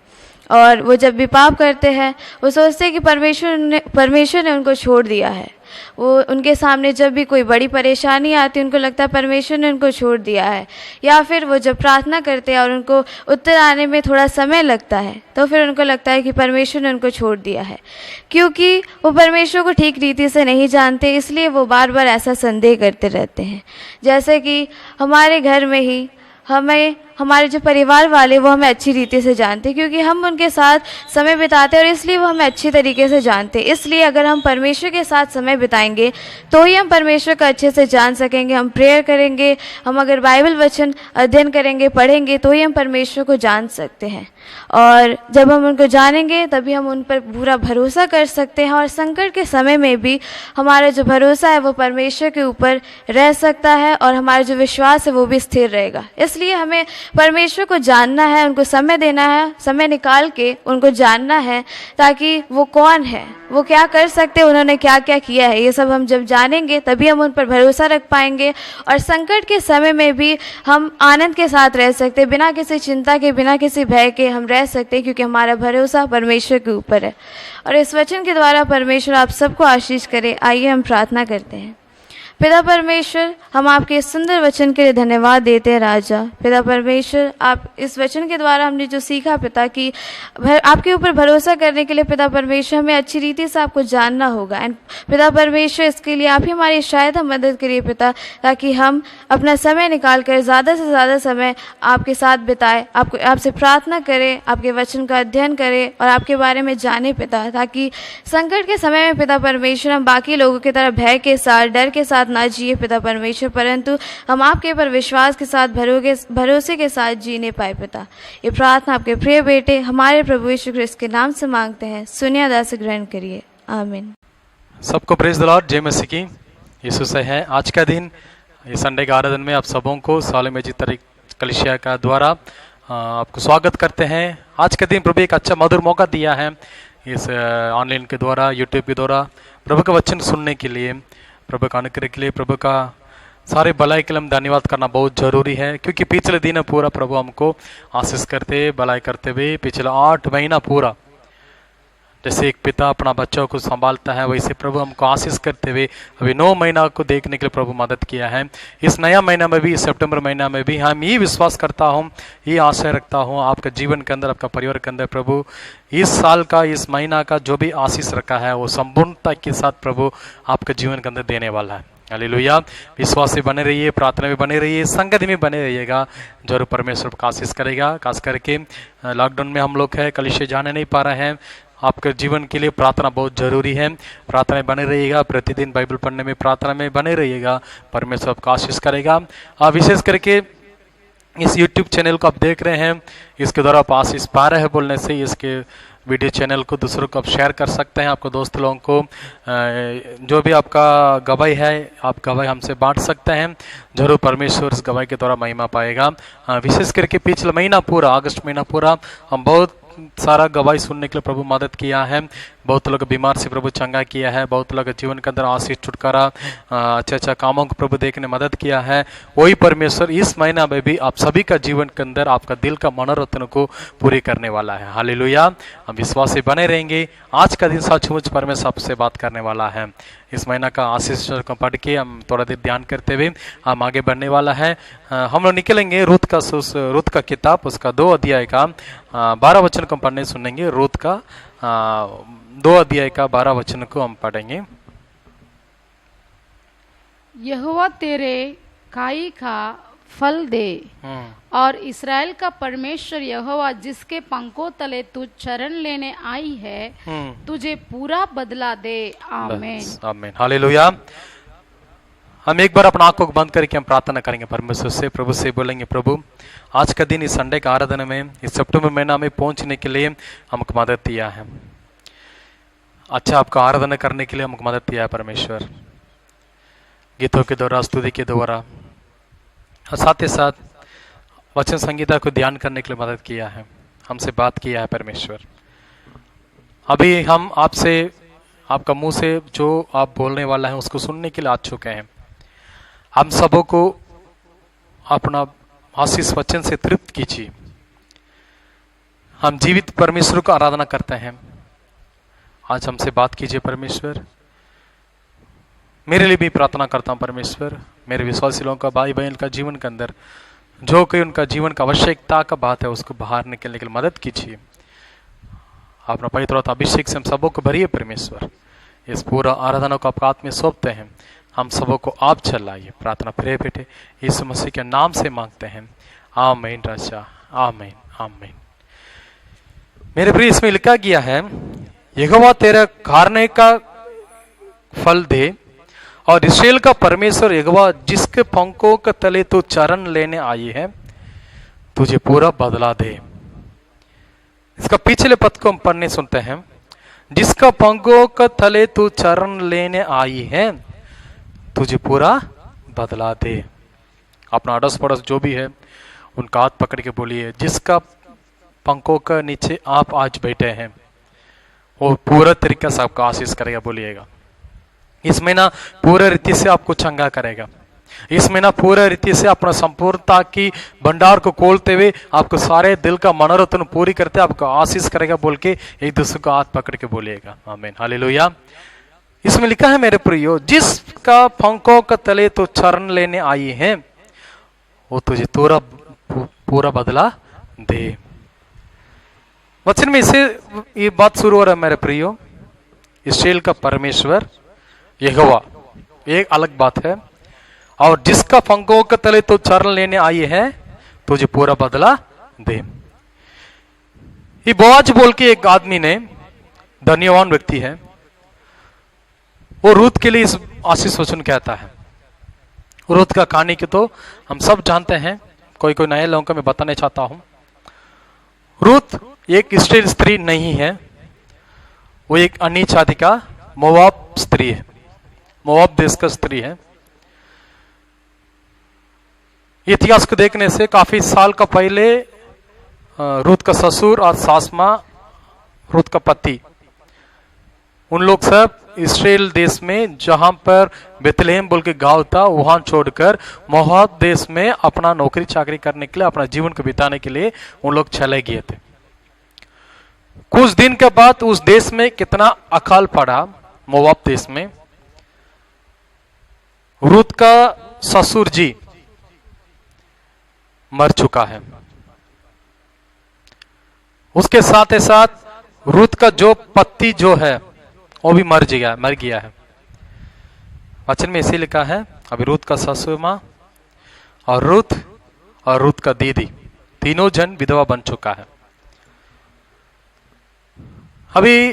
और वो जब भी पाप करते हैं वो सोचते हैं कि परमेश्वर ने उनको छोड़ दिया है। वो उनके सामने जब भी कोई बड़ी परेशानी आती है उनको लगता है परमेश्वर ने उनको छोड़ दिया है, या फिर वो जब प्रार्थना करते हैं और उनको उत्तर आने में थोड़ा समय लगता है तो फिर उनको लगता है कि परमेश्वर ने उनको छोड़ दिया है। क्योंकि वो परमेश्वर को ठीक रीति से नहीं जानते, इसलिए वो बार बार ऐसा संदेह करते रहते हैं। जैसे कि हमारे घर में ही हमारे जो परिवार वाले वो हमें अच्छी रीति से जानते हैं, क्योंकि हम उनके साथ समय बिताते हैं और इसलिए वो हमें अच्छी तरीके से जानते हैं। इसलिए अगर हम परमेश्वर के साथ समय बिताएंगे तो ही हम परमेश्वर को अच्छे से जान सकेंगे। हम प्रेयर करेंगे, हम अगर बाइबल वचन अध्ययन करेंगे, पढ़ेंगे, तो ही हम परमेश्वर को जान सकते हैं। और जब हम उनको जानेंगे तभी हम उन पर पूरा भरोसा कर सकते हैं, और संकट के समय में भी हमारा जो भरोसा है वो परमेश्वर के ऊपर रह सकता है, और हमारा जो विश्वास है वो भी स्थिर रहेगा। इसलिए हमें परमेश्वर को जानना है, उनको समय देना है, समय निकाल के उनको जानना है, ताकि वो कौन है, वो क्या कर सकते हैं, उन्होंने क्या क्या किया है, ये सब हम जब जानेंगे तभी हम उन पर भरोसा रख पाएंगे। और संकट के समय में भी हम आनंद के साथ रह सकते हैं, बिना किसी चिंता के, बिना किसी भय के हम रह सकते हैं, क्योंकि हमारा भरोसा परमेश्वर के ऊपर है। और इस वचन के द्वारा परमेश्वर आप सबको आशीष करे। आइए हम प्रार्थना करते हैं। पिता परमेश्वर, हम आपके इस सुंदर वचन के लिए धन्यवाद देते हैं राजा। पिता परमेश्वर, आप इस वचन के द्वारा हमने जो सीखा पिता कि आपके ऊपर भरोसा करने के लिए पिता परमेश्वर हमें अच्छी रीति से आपको जानना होगा। एंड पिता परमेश्वर, इसके लिए आप ही हमारी सहायता मदद करिए पिता, ताकि हम अपना समय निकाल कर ज़्यादा से ज़्यादा समय आपके साथ बिताए, आपसे प्रार्थना करें, आपके वचन का अध्ययन करें और आपके बारे में जाने पिता, ताकि संकट के समय में पिता परमेश्वर हम बाकी लोगों की तरह भय के साथ, डर के साथ ना जिए पिता परमेश्वर, परंतु हम आपके ऊपर विश्वास के साथ, भरोसे के साथ जीने पाए पिता। ये प्रार्थना आपके प्रिय बेटे हमारे प्रभु यीशु ख्रिस्त के नाम से मांगते हैं, सुनिए अदा से ग्रहण करिए, आमीन। सबको प्रेज द लॉर्ड, जय मसीह की। यीशु से है आज का दिन, ये संडे का आराधन में आप सबों को सालों जी तरीक कलिसिया का द्वारा आपको स्वागत करते हैं। आज का दिन प्रभु एक अच्छा मधुर मौका दिया है इस ऑनलाइन के द्वारा, यूट्यूब के द्वारा प्रभु का वचन सुनने के लिए, प्रभु का अनुग्रह के लिए, प्रभु का सारे भलाई के लिए हम धन्यवाद करना बहुत जरूरी है। क्योंकि पिछले दिन पूरा प्रभु हमको आशीष करते, भलाई करते हुए पिछला 8 महीना पूरा, जैसे एक पिता अपना बच्चों को संभालता है, वैसे प्रभु हमको आशीष करते हुए अभी 9 महीना को देखने के लिए प्रभु मदद किया है। इस नया महीना में भी, इस सितंबर महीना में भी हम ये विश्वास करता हूँ, ये आशा रखता हूँ आपका जीवन के अंदर, आपका परिवार के अंदर प्रभु इस साल का, इस महीना का जो भी आशीष रखा है वो संपूर्णता के साथ प्रभु आपके जीवन के अंदर देने वाला है। हालेलुया। विश्वास से बने रहिए, प्रार्थना में बने रहिए, संगति में बने रहिएगा, जरूर परमेश्वर का आशीष करेगा। खास करके लॉकडाउन में हम लोग है, कलिसिया जाने नहीं पा रहे हैं, आपके जीवन के लिए प्रार्थना बहुत जरूरी है। प्रार्थना में बने रहिएगा, प्रतिदिन बाइबल पढ़ने में, प्रार्थना में बने रहिएगा, परमेश्वर आपको आशीष करेगा। विशेष करके इस YouTube चैनल को आप देख रहे हैं, इसके द्वारा आप आशीष पा रहे हैं बोलने से, इसके वीडियो चैनल को दूसरों को आप शेयर कर सकते हैं। आपको दोस्त लोगों को जो भी आपका गवाही है, आप गवाही हमसे बांट सकते हैं, जरूर परमेश्वर इस गवाही के द्वारा महिमा पाएगा। विशेष करके पिछला महीना पूरा, अगस्त महीना पूरा हम बहुत सारा गवाही सुनने के लिए प्रभु मदद किया है। बहुत लोग बीमार से प्रभु चंगा किया है, बहुत लोग जीवन के अंदर आशीष छुटकारा अच्छा अच्छा कामों को प्रभु देखने मदद किया है। वही परमेश्वर इस महीना में भी आप सभी का जीवन के अंदर आपका दिल का मनोरथ को पूरी करने वाला है। हालेलुया। हम विश्वासी बने रहेंगे। आज का दिन सचमुच परमेश्वर आपसे बात करने वाला है। इस महीना का आशीष को पढ़ के हम थोड़ा देर ध्यान करते हुए हम आगे बढ़ने वाला है। हम लोग निकलेंगे रूत का किताब, उसका 2 अध्याय का 12 वचन को पढ़ने सुनेंगे। रूत का 2 अध्याय का 12 वचन को हम पढ़ेंगे। यहोवा तेरे काई का फल दे और इस्राएल का परमेश्वर यहोवा जिसके पंखों तले तू चरण लेने आई है तुझे पूरा बदला दे। आमीन आमीन हालेलुया। हम एक बार अपना आंखों को बंद करके हम प्रार्थना करेंगे परमेश्वर से, प्रभु से बोलेंगे, प्रभु आज का दिन इस संडे का आराधना में इस सितंबर महीना में पहुंचने के लिए हमको मदद दिया है। अच्छा आपका आराधना करने के लिए हमको मदद दिया है परमेश्वर, गीतों के द्वारा, स्तुति के द्वारा, और साथ ही साथ वचन संगीता को ध्यान करने के लिए मदद किया है, हमसे बात किया है परमेश्वर। अभी हम आपसे आपका मुंह से जो आप बोलने वाला है उसको सुनने के लिए आ चुके हैं। हम सबों को अपना आशीष वचन से तृप्त कीजिए। हम जीवित परमेश्वर को आराधना करते हैं। आज हमसे बात कीजिए परमेश्वर। मेरे लिए भी प्रार्थना करता हूं परमेश्वर, मेरे विश्वासी लोगों का, भाई बहन का जीवन के अंदर जो कोई उनका जीवन का आवश्यकता का बात है उसको बाहर निकलने के लिए मदद कीजिए। अपना पवित्र अभिषेक से हम सबों को भरिए परमेश्वर। इस पूरा आराधना को आपका हाथ में सौंपते हैं। हम सबों को आप चलाइए। प्रार्थना प्रिय बेटे यीशु मसीह के नाम से मांगते हैं, आमीन राजा, आमीन आमीन। मेरे प्रिय इसमें लिखा गया है, यहोवा तेरा खाने का फल दे और इस्राएल का परमेश्वर यहोवा जिसके पंखों के तले तू चरण लेने आई है तुझे पूरा बदला दे। इसका पिछले पद को हम पढ़ने सुनते हैं, जिसका पंखों के तले तू चरण लेने आई है तुझे पूरा बदला दे। अपना अड़ोस पड़ोस जो भी है उनका हाथ पकड़ के बोलिए, जिसका पंखों के नीचे आप आज बैठे हैं वो पूरा तरीका से आपका आशीष करेगा। बोलिएगा, इस महीना पूरे रीति से आपको चंगा करेगा। इस महीना पूरे रीति से अपना संपूर्णता की भंडार को खोलते हुए आपको सारे दिल का मनोरथ पूरी करते आपको आशीष करेगा बोल के एक दूसरे को हाथ पकड़ के बोलिएगा, आमीन हालेलुया। इसमें लिखा है मेरे प्रियो, जिसका पंखों का तले तो चरण लेने आई है वो तुझे पूरा बदला दे। वचन में इसे ये बात शुरू हो रहा है मेरे प्रियो, इस्राएल का परमेश्वर यहोवा एक अलग बात है, और जिसका पंखों के तले तो चरण लेने आई है तुझे पूरा बदला दे। ये बोआज बोल के एक आदमी ने, धन्यवान व्यक्ति है, वो रूत के लिए इस आशीष वचन कहता है। रूत का कहानी की तो हम सब जानते हैं, कोई कोई नए लोगों को मैं बताना चाहता हूं। रूत एक इस्राएल स्त्री नहीं है, वो एक अन्य जाति का मोआब स्त्री है, मोआब देश का स्त्री है। इतिहास को देखने से काफी साल का पहले रूत का ससुर और सास मां, रूत का पति, उन लोग सब इस्राएल देश में जहां पर बेथलेहम बोल के गांव था वहां छोड़कर मोआब देश में अपना नौकरी चाकरी करने के लिए, अपना जीवन को बिताने के लिए उन लोग चले गए थे। कुछ दिन के बाद उस देश में कितना अकाल पड़ा, मोआब देश में। रूत का ससुर जी मर चुका है, उसके साथ ही साथ रूत का जो पति जो है वो भी मर गया है। वचन में इसे लिखा है, अभी रूत का ससुर मां और रूत का दीदी तीनों जन विधवा बन चुका है। अभी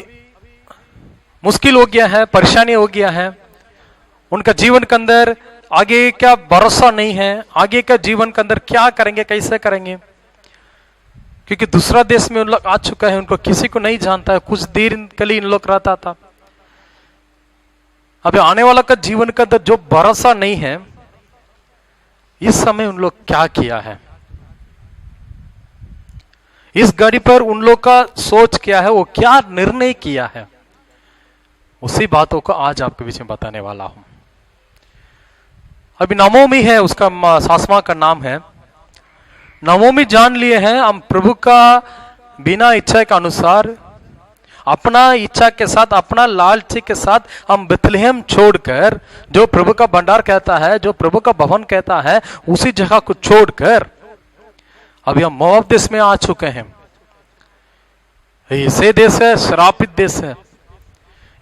मुश्किल हो गया है, परेशानी हो गया है, उनका जीवन के अंदर आगे क्या भरोसा नहीं है, आगे का जीवन के अंदर क्या करेंगे, कैसे करेंगे, क्योंकि दूसरा देश में उन लोग आ चुका है, उनको किसी को नहीं जानता है, कुछ देर के लिए इन लोग रहता था। अभी आने वाला का जीवन का अंदर जो भरोसा नहीं है, इस समय उन लोग क्या किया है, इस गाड़ी पर उन लोग का सोच क्या है, वो क्या निर्णय किया है, उसी बातों को आज आपके बीच में बताने वाला हूं। अभी नवमी है, उसका सास मां का नाम है नवमी। जान लिए हैं हम प्रभु का बिना इच्छा के अनुसार, अपना इच्छा के साथ, अपना लालची के साथ हम बेथलेहम छोड़कर, जो प्रभु का भंडार कहता है, जो प्रभु का भवन कहता है, उसी जगह को छोड़कर अभी हम मोआब देश में आ चुके हैं। ऐसे देश है, श्रापित देश है।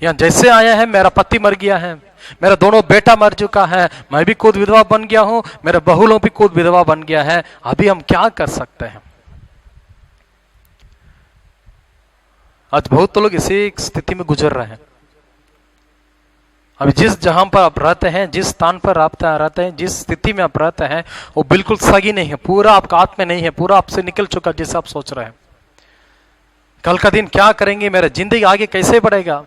यहां जैसे आया है, मेरा पति मर गया है, मेरा दोनों बेटा मर चुका है, मैं भी खुद विधवा बन गया हूं, मेरे बहू लोग भी खुद विधवा बन गया है। अभी हम क्या कर सकते हैं? आज बहुत लोग इसी स्थिति में गुजर रहे हैं। अभी जिस जहां पर आप रहते हैं, जिस स्थान पर आप रहते हैं, जिस स्थिति में आप रहते हैं, वो बिल्कुल सही नहीं है, पूरा आपका हाथ में नहीं है, पूरा आपसे निकल चुका जैसे आप सोच रहे हैं। कल का दिन क्या करेंगे, मेरा जिंदगी आगे कैसे बढ़ेगा?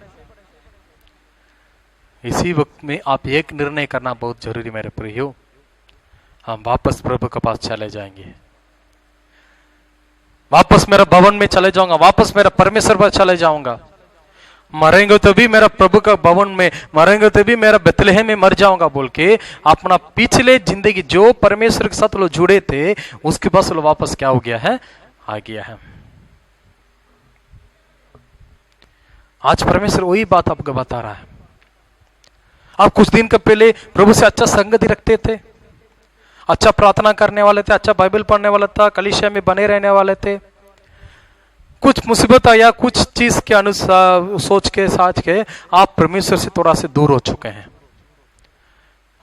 इसी वक्त में आप एक निर्णय करना बहुत जरूरी मेरे प्रियो, हम वापस प्रभु के पास चले जाएंगे, वापस मेरा भवन में चले जाऊंगा, वापस मेरा परमेश्वर पर चले जाऊंगा। मरेंगे तो भी मेरा प्रभु का भवन में, मरेंगे तो भी मेरा बेथलेहम में मर जाऊंगा बोल के अपना पिछले जिंदगी जो परमेश्वर के साथ लोग जुड़े थे, उसके पास लोग वापस क्या हो गया है, आ गया है। आज परमेश्वर वही बात आपको बता रहा है। आप कुछ दिन के पहले प्रभु से अच्छा संगति रखते थे, अच्छा प्रार्थना करने वाले थे, अच्छा बाइबल पढ़ने वाला था, कलीसिया में बने रहने वाले थे। कुछ मुसीबत या कुछ चीज के अनुसार सोच के साथ के आप परमेश्वर से थोड़ा से दूर हो चुके हैं।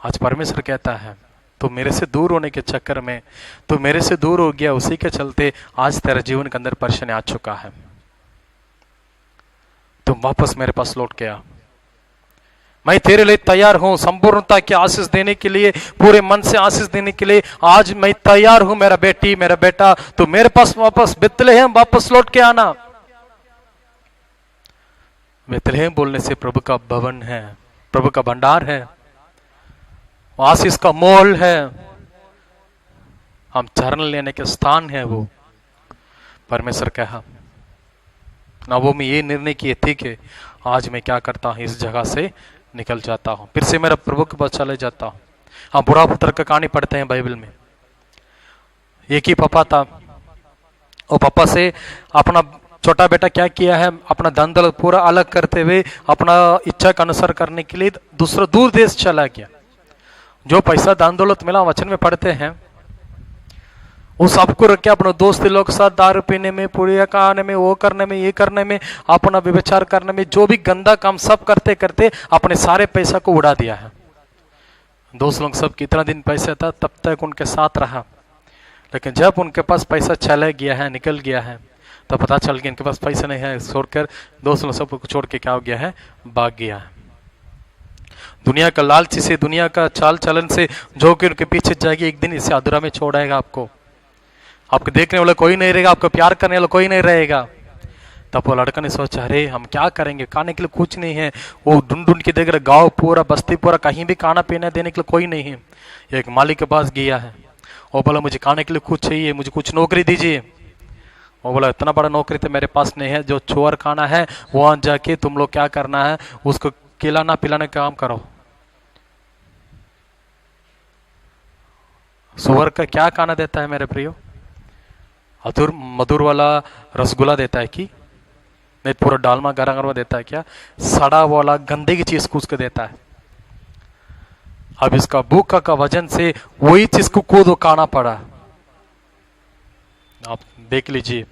आज परमेश्वर कहता है तो मेरे से दूर होने के चक्कर में, तो मेरे से दूर हो गया, उसी के चलते आज तेरे जीवन के अंदर परेशानी आ चुका है। तुम वापस मेरे पास लौट के आ, मैं तेरे लिए तैयार हूं संपूर्णता की आशीष देने के लिए, पूरे मन से आशीष देने के लिए आज मैं तैयार हूं। मेरा बेटी, मेरा बेटा, तो मेरे पास वापस बेथलेहम वापस लौट के आना। बेथलेहम बोलने से प्रभु का भवन है, प्रभु का भंडार है, आशीष का मोल है, हम चरण लेने के स्थान है वो। परमेश्वर कहा नवमी ये निर्णय किए थे कि आज मैं क्या करता हूं, इस जगह से निकल जाता हूं, फिर से मेरा प्रभु के पास चले जाता हूं। हाँ, बुरा पुत्र का कहानी पढ़ते हैं बाइबल में। एक ही पापा था, वो पापा से अपना छोटा बेटा क्या किया है, अपना धन दौलत पूरा अलग करते हुए अपना इच्छा का अनुसार करने के लिए दूसरा दूर देश चला गया। जो पैसा धन दौलत मिला, वचन में पढ़ते हैं, वो सबको रख के अपने दोस्त लोग के साथ दारू पीने में, पुड़िया खाने में, वो करने में, ये करने में, अपना व्यभिचार करने में, जो भी गंदा काम सब करते करते अपने सारे पैसा को उड़ा दिया है। दोस्त लोग सब कितना दिन पैसा था तब तक उनके साथ रहा, लेकिन जब उनके पास पैसा चला गया है, निकल गया है, तो पता चल गया इनके पास पैसा नहीं है, छोड़कर दोस्त लोग सबको छोड़ के क्या हो गया है, भाग गया है। दुनिया का लालची से, दुनिया का चाल चलन से जो कि उनके पीछे जाएगी, एक दिन इसे अधूरा में छोड़ाएगा आपको। आपको देखने वाला कोई नहीं रहेगा, आपको प्यार करने वाला कोई नहीं रहेगा। तब वो लड़का ने सोचा, अरे हम क्या करेंगे, खाने के लिए कुछ नहीं है। वो ढूंढ ढूंढ के देख रहे, गांव पूरा, बस्ती पूरा, कहीं भी खाना पीना देने के लिए कोई नहीं है। एक मालिक के पास गया है, वो बोला मुझे खाने के लिए कुछ चाहिए, मुझे कुछ नौकरी दीजिए। वो बोला इतना बड़ा नौकरी तो मेरे पास नहीं है, जो चोर खाना है वहां जाके तुम लोग क्या करना है, उसको खिलाना पिलाने का काम करो। सुअर का क्या खाना देता है मेरे प्रियो, अधूर मधुर वाला रसगुल्ला देता है कि नहीं, पूरा डालमा गरम गरम देता है क्या, सड़ा वाला गंदे की चीज को उसको देता है। अब इसका भूख का वजन से वही चीज को खुद खाना पड़ा। आप देख लीजिए,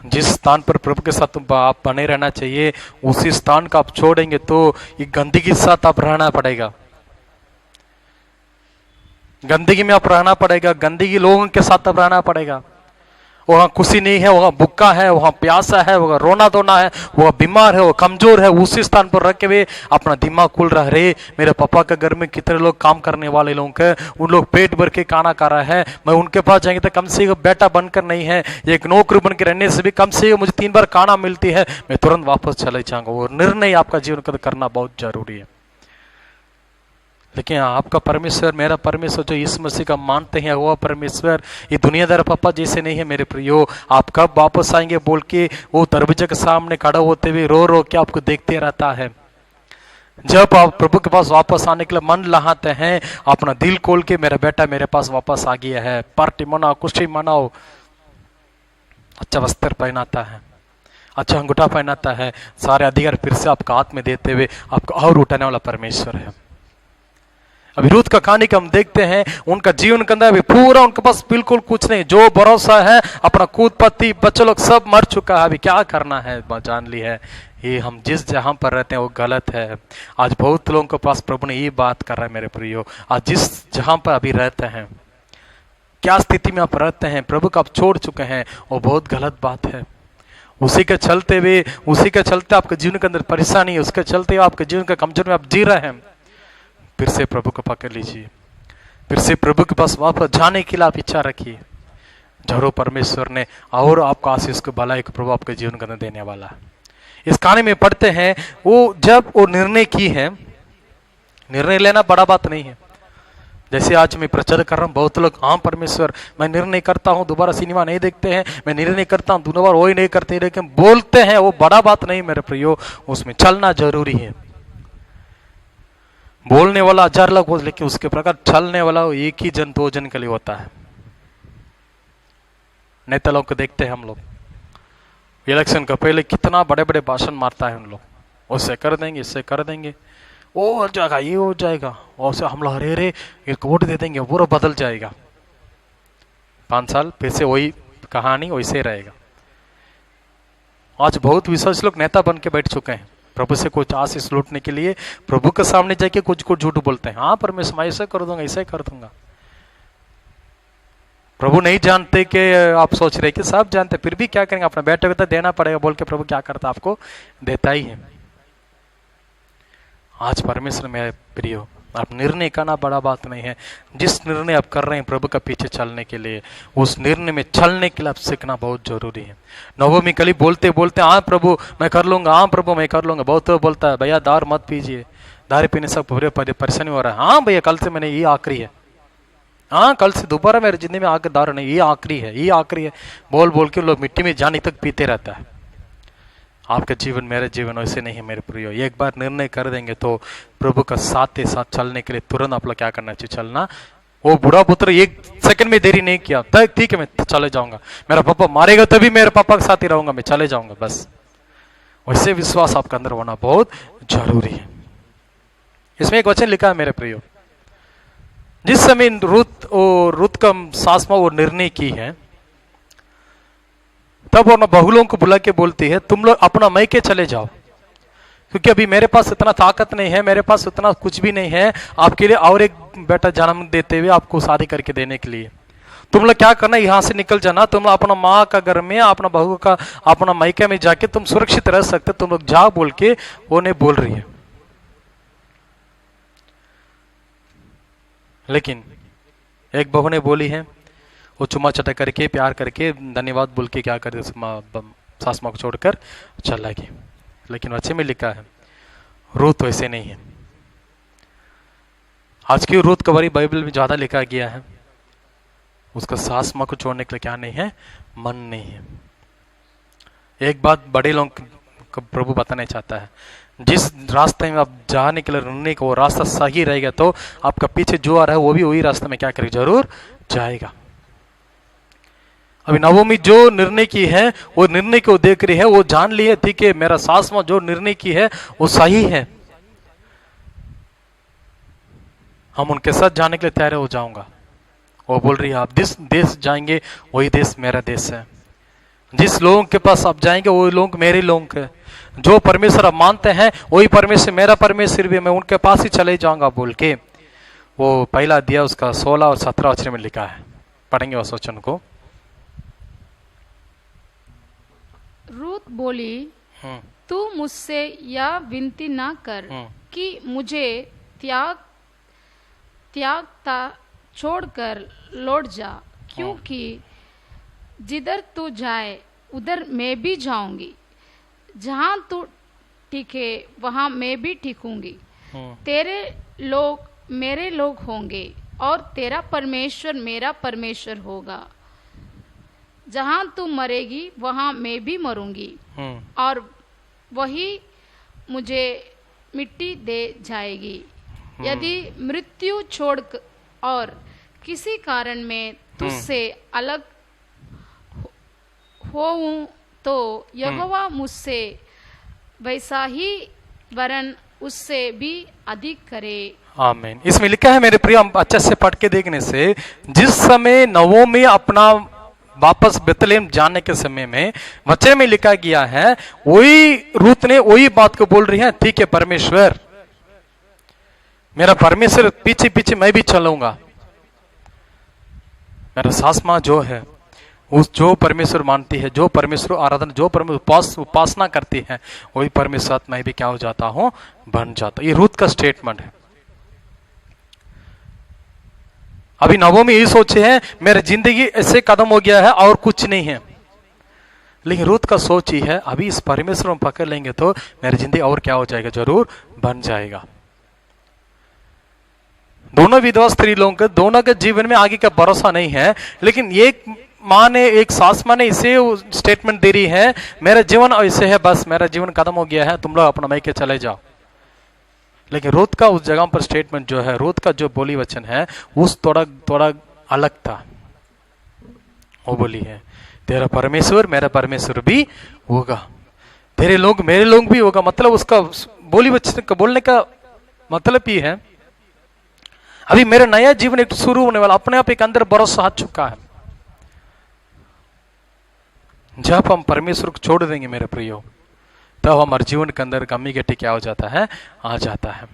जिस स्थान पर प्रभु के साथ आप बने रहना चाहिए, उसी स्थान का आप छोड़ेंगे तो ये गंदगी के साथ आप रहना पड़ेगा, गंदगी में आप रहना पड़ेगा, गंदगी लोगों के साथ आप रहना पड़ेगा। वहां खुशी नहीं है, वहां भूखा है, वहां प्यासा है, वहां रोना धोना है, वह बीमार है, वो कमजोर है, उसी स्थान पर रखे हुए अपना दिमाग खुल रहा है, रे मेरे पापा के घर में कितने लोग काम करने वाले लोग हैं, उन लोग पेट भर के खाना खा रहा है, मैं उनके पास जाएंगे तो कम से कम बेटा बनकर नहीं है, एक नौकरी बन के रहने से भी कम से कम मुझे 3 बार खाना मिलती है, मैं तुरंत वापस चले जाऊंगा। वो निर्णय आपका जीवन का करना बहुत जरूरी है। लेकिन आपका परमेश्वर, मेरा परमेश्वर जो यीशु मसीह का मानते हैं, वो परमेश्वर ये दुनियादार पापा जैसे नहीं है मेरे प्रियो। आप कब वापस आएंगे बोल के वो दरवाजे के सामने खड़ा होते हुए रो रो के आपको देखते रहता है। जब आप प्रभु के पास वापस आने के लिए मन लहाते हैं, अपना दिल खोल के मेरा बेटा मेरे पास वापस आ गया है, पार्टी मनाओ, खुशी मनाओ, अच्छा वस्त्र पहनाता है, अच्छा अंगूठा पहनाता है, सारे अधिकार फिर से आपका हाथ में देते हुए आपको और उठाने वाला परमेश्वर है। अभी रूत का कहानी को हम देखते हैं, उनका जीवन के अंदर अभी पूरा उनके पास बिल्कुल कुछ नहीं, जो भरोसा है अपना कूद पति बच्चे लोग सब मर चुका है, अभी क्या करना है जान ली है, ये हम जिस जहां पर रहते हैं वो गलत है। आज बहुत लोगों के पास प्रभु ने ये बात कर रहा है मेरे प्रियो, आज जिस जहां पर अभी रहते हैं, क्या स्थिति में आप रहते हैं, प्रभु को आप छोड़ चुके हैं, वो बहुत गलत बात है। उसी के चलते हुए, उसी के चलते आपके जीवन के अंदर परेशानी है, उसके चलते आपके जीवन के कमजोर में आप जी रहे हैं, फिर से प्रभु को पकड़ लीजिए, फिर से प्रभु के पास वापस जाने के लिए आप इच्छा रखिए। जरूर परमेश्वर ने और आपको आशीष को भलाई को प्रभु आपके जीवन के अंदर देने वाला है। इस कहानी में पढ़ते हैं, वो जब वो निर्णय की है, निर्णय लेना बड़ा बात नहीं है। जैसे आज मैं प्रचार कर रहा हूँ, बहुत लोग हाँ परमेश्वर मैं निर्णय करता हूँ, दोबारा सिनेमा नहीं देखते हैं, मैं निर्णय करता हूँ दोबारा वही नहीं करते, लेकिन बोलते हैं, वो बड़ा बात नहीं मेरे प्रियो, उसमें चलना जरूरी है। बोलने वाला 1000 लोग हो, लेकिन उसके प्रकार चलने वाला एक ही जन 2 जन के लिए होता है। नेता लोग को देखते हैं हम लोग, इलेक्शन का पहले कितना बड़े बड़े भाषण मारता है उन लोग, उससे कर देंगे, इससे कर देंगे, वो हो जाएगा, ये हो जाएगा, और से हम लोग अरे रे एक वोट दे देंगे, पूरा बदल जाएगा। 5 साल फिर से वही कहानी वैसे रहेगा। आज बहुत विश्वास लोग नेता बन के बैठ चुके हैं, प्रभु से कुछ आशीष लूटने के लिए प्रभु के सामने जाके कुछ कुछ झूठ बोलते हैं, हाँ परमेश्वर मैं ऐसे कर दूंगा, ऐसे कर दूंगा। प्रभु नहीं जानते कि आप सोच रहे कि सब जानते, फिर भी क्या करेंगे, अपना बेटे को तो देना पड़ेगा बोल के प्रभु क्या करता, आपको देता ही है। आज परमेश्वर मेरे प्रियो, आप निर्णय करना बड़ा बात नहीं है, जिस निर्णय आप कर रहे हैं प्रभु का पीछे चलने के लिए, उस निर्णय में चलने के लिए आप सीखना बहुत जरूरी है। नवमी कली बोलते बोलते हाँ प्रभु मैं कर लूंगा, हाँ प्रभु मैं कर लूंगा, बहुत तो बोलता है भैया दारू मत पीजिए, दारू पीने से पूरे परेशानी हो रहा है, हाँ भैया कल से मैंने ये आखिरी है, हाँ कल से दोबारा मेरे जिंदगी में आकर दारू नहीं, ये आखिरी है, ये आखिरी है, बोल बोल के लोग मिट्टी में जाने तक पीते रहता है। आपका जीवन मेरा जीवन वैसे नहीं है मेरे प्रियो, एक बार निर्णय कर देंगे तो प्रभु का साथ ही साथ चलने के लिए तुरंत आप लोग क्या करना चाहिए, चलना। वो बुरा पुत्र 1 सेकंड में देरी नहीं किया, ठीक है मैं चले जाऊंगा, मेरा पापा मारेगा तभी मेरे पापा के साथ ही रहूंगा, मैं चले जाऊंगा, बस वैसे विश्वास आपके अंदर होना बहुत जरूरी है। इसमें एक वचन लिखा है मेरे प्रियो, जिस समय रुत का सास मां वो निर्णय की है, तब वो बहुलों को बुला के बोलती है तुम लोग अपना मैके चले जाओ, क्योंकि अभी मेरे पास इतना ताकत नहीं है, मेरे पास उतना कुछ भी नहीं है आपके लिए और एक बेटा जन्म देते हुए आपको शादी करके देने के लिए। तुम लोग क्या करना, यहाँ से निकल जाना, तुम लोग अपना माँ का घर में, अपना बहू का अपना मैके में जाके तुम सुरक्षित रह सकते, तुम लोग जाओ बोल के वो ने बोल रही है। लेकिन एक बहू ने बोली है, वो चुमा चटा करके प्यार करके धन्यवाद बोल के क्या करे सास माँ को छोड़कर चला गई। लेकिन अच्छे में लिखा है रूत वैसे नहीं है। आज की रूत का बारे बाइबल में ज्यादा लिखा गया है, उसका सास माँ को छोड़ने के लिए क्या नहीं है, मन नहीं है। एक बात बड़े लोग को प्रभु बताना चाहता है, जिस रास्ते में आप जाने के लिए रहने का वो रास्ता सही रहेगा तो आपका पीछे जो आ रहा है वो भी वही रास्ते में क्या करेगा, जरूर जाएगा। अभी नवमी जो निर्णय की है वो निर्णय को देख रही है, वो जान ली है ठीक है मेरा सास माँ जो निर्णय की है वो सही है, हम उनके साथ जाने के लिए तैयार हो जाऊंगा। वो बोल रही है आप जिस देश जाएंगे वही देश मेरा देश है, जिस लोगों के पास आप जाएंगे वही लोग मेरे लोग है, जो परमेश्वर आप मानते हैं वही परमेश्वर मेरा परमेश्वर भी, मैं उनके पास ही चले जाऊंगा बोल के वो पहला दिया उसका 16 और 17 वचन में लिखा है। पढ़ेंगे उस वचन को। रूत बोली तू मुझसे यह विनती ना कर कि मुझे त्यागता छोड़कर लौट जा, क्योंकि जिधर तू जाए उधर मैं भी जाऊंगी, जहां तू टिके वहां मैं भी टिकूंगी, तेरे लोग मेरे लोग होंगे और तेरा परमेश्वर मेरा परमेश्वर होगा, जहां तू मरेगी वहां मैं भी मरूंगी और वही मुझे मिट्टी दे जाएगी। यदि मृत्यु छोड़ और किसी कारण में तुझसे अलग होऊं तो यहोवा मुझसे वैसा ही वरन उससे भी अधिक करे। आमीन। इसमें लिखा है मेरे प्रिय, हम अच्छे से पढ़ के देखने से, जिस समय नवोमी अपना वापस बेतलेहम जाने के समय में वचन में लिखा गया है, वही रूत ने वही बात को बोल रही है, ठीक है परमेश्वर, मेरा परमेश्वर पीछे पीछे मैं भी चलूंगा। मेरा सास माँ जो है, उस जो परमेश्वर मानती है, जो परमेश्वर आराधना, जो परमेश्वर उपासना करती है, वही परमेश्वर मैं भी क्या हो जाता हूं, बन जाता। ये रूत का स्टेटमेंट है। अभी नवोमी ये सोचे हैं मेरी जिंदगी ऐसे खत्म हो गया है और कुछ नहीं है, लेकिन रूत का सोच ही है अभी इस परमेश्वर में पकड़ लेंगे तो मेरी जिंदगी और क्या हो जाएगा, जरूर बन जाएगा। दोनों विधवा स्त्री लोगों के दोनों के जीवन में आगे का भरोसा नहीं है, लेकिन एक माँ ने, एक सास माँ ने इसे स्टेटमेंट दे रही है, मेरा जीवन ऐसे है, बस मेरा जीवन खत्म हो गया है, तुम लोग अपना मैके चले जाओ। लेकिन रूत का उस जगह पर स्टेटमेंट जो है, रूत का जो बोली वचन है, उस थोड़ा अलग था। वो बोली है, तेरा परमेश्वर मेरा परमेश्वर भी होगा, तेरे लोग मेरे लोग भी होगा। मतलब उसका बोली वचन का बोलने का मतलब ही है अभी मेरा नया जीवन एक शुरू होने वाला, अपने आप एक अंदर भरोसा आ चुका है। जब हम परमेश्वर को छोड़ देंगे मेरे प्रियो, तब हमारे जीवन के अंदर कमी घटी क्या हो जाता है, आ जाता है।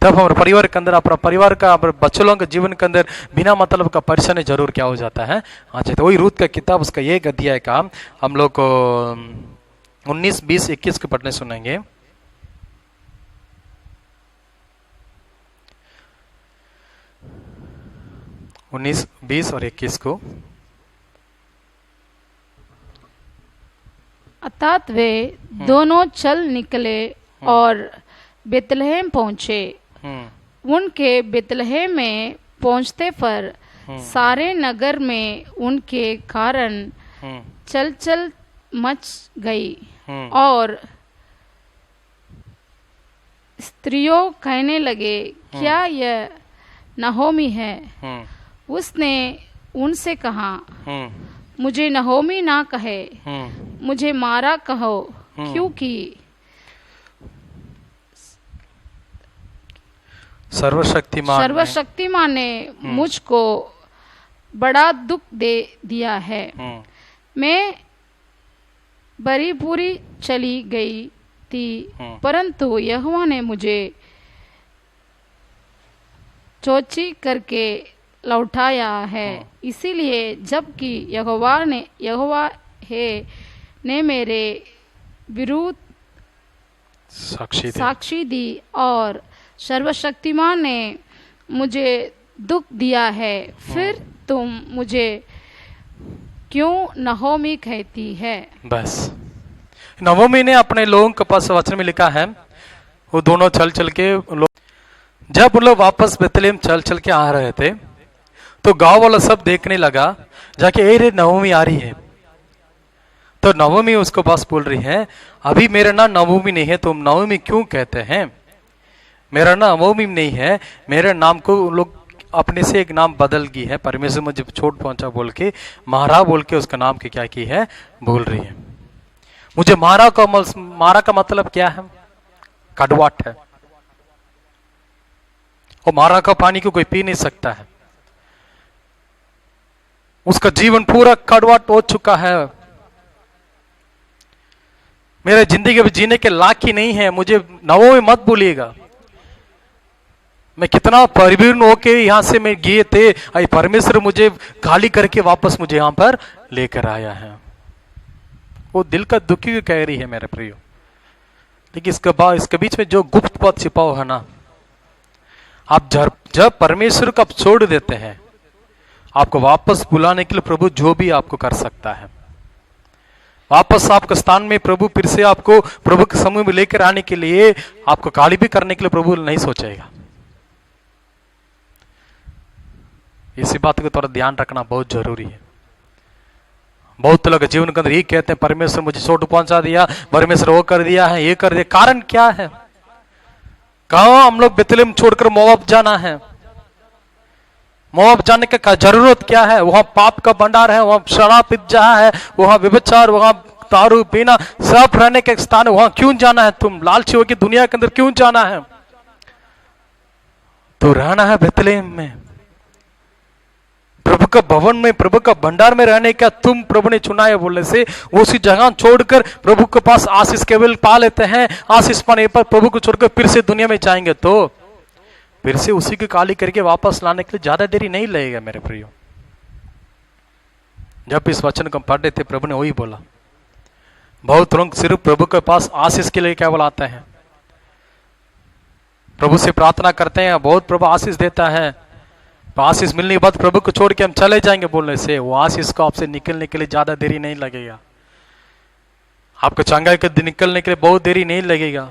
तब हमारे परिवार के अंदर, अपना परिवार का, अपने बच्चों के जीवन के अंदर बिना मतलब का परेशानी जरूर क्या हो जाता है, आ जाता है। वही रूत का किताब, उसका एक अध्याय का हम लोग को 19, 20, 21 के पढ़ने सुनेंगे। उन्नीस, 20 और 21 को। अर्थात वे दोनों चल निकले और बेतलहम पहुंचे। उनके बेतलहम में पहुंचते पर सारे नगर में उनके कारण चलचल मच गई और स्त्रियों कहने लगे, क्या यह नहोमी है? उसने उनसे कहा, मुझे नहोमी ना कहे, मुझे मारा कहो, क्योंकि सर्वशक्तिमान ने मुझको बड़ा दुख दे दिया है। मैं बड़ी बुरी चली गई थी, परंतु यहोवा ने मुझे चोची करके लौटाया है। इसीलिए जबकि यहोवा ने मेरे विरुद्ध साक्षी दी और सर्वशक्तिमान ने मुझे दुख दिया है, फिर तुम मुझे क्यों नहोमी कहती है? बस नहोमी ने अपने लोगों के पास वचन में लिखा है, वो दोनों चल चल के जब उन लोग वापस बेतलेहम चल चल के आ रहे थे, तो गांव वाला सब देखने लगा जाके, ए रे नहोमी आ रही है। तो नहोमी उसको पास बोल रही है, अभी मेरा नाम नहोमी नहीं है, तुम नहोमी क्यों कहते हैं? मेरा नाम नहोमी नहीं है, मेरे नाम को लोग अपने से एक नाम बदल गई है, परमेश्वर मुझे चोट पहुंचा बोल के, मारा बोल के उसका नाम की क्या की है, बोल रही है। मुझे मारा का मतलब क्या है? कड़वाट है। और मारा का पानी को कोई पी नहीं सकता है, उसका जीवन पूरा कड़वाट हो चुका है। मेरे जिंदगी में जीने के लायक ही नहीं है, मुझे नहोमी मत बोलिएगा। मैं कितना परिपूर्ण होके यहां से मैं गए थे, आई परमेश्वर मुझे गाली करके वापस मुझे यहां पर लेकर आया है। वो दिल का दुखी कह रही है मेरे प्रियो। लेकिन इसके बीच में जो गुप्त बात छिपा हुआ है ना, आप जब परमेश्वर को आप छोड़ देते हैं, आपको वापस बुलाने के लिए प्रभु जो भी आपको कर सकता है, वापस आपके स्थान में प्रभु फिर से आपको प्रभु के समूह में लेकर आने के लिए, आपको गाली भी करने के लिए प्रभु नहीं सोचेगा। इसी बात को थोड़ा ध्यान रखना बहुत जरूरी है। बहुत लोग जीवन के अंदर ये कहते हैं, परमेश्वर मुझे चोट पहुंचा दिया, परमेश्वर वो कर दिया है, ये कर दिया। कारण क्या है? कहा हम लोग बेतलेहम छोड़कर मोआब जाना है? मोआब जाने का जरूरत क्या है? वहां पाप का भंडार है, वहां शराब पीत जहाँ है, वहां व्यभिचार, वहां दारू पीना सब रहने के स्थान है, वहां क्यों जाना है? तुम लालची होगी दुनिया के अंदर क्यों जाना है? तो रहना है बेतलेहम में, प्रभु का भवन में, प्रभु का भंडार में रहने का तुम प्रभु ने चुना है बोलने से उसी जगह छोड़कर प्रभु के पास आशीष केवल पा लेते हैं। आशीष पाने पर प्रभु को छोड़कर फिर से दुनिया में जाएंगे तो फिर से उसी की काली करके वापस लाने के लिए ज्यादा देरी नहीं लगेगा मेरे प्रियो। जब इस वचन को पढ़ रहे थे प्रभु ने वही बोला, बहुत लोग सिर्फ प्रभु के पास आशीष के लिए केवल आते हैं, प्रभु से प्रार्थना करते हैं, बहुत प्रभु आशीष देता है, आशीष मिलने के बाद प्रभु को छोड़ के हम चले जाएंगे बोलने से वो आशीष को आपसे निकलने के लिए ज्यादा देरी नहीं लगेगा। आपको चंगाई के निकलने के लिए बहुत देरी नहीं लगेगा।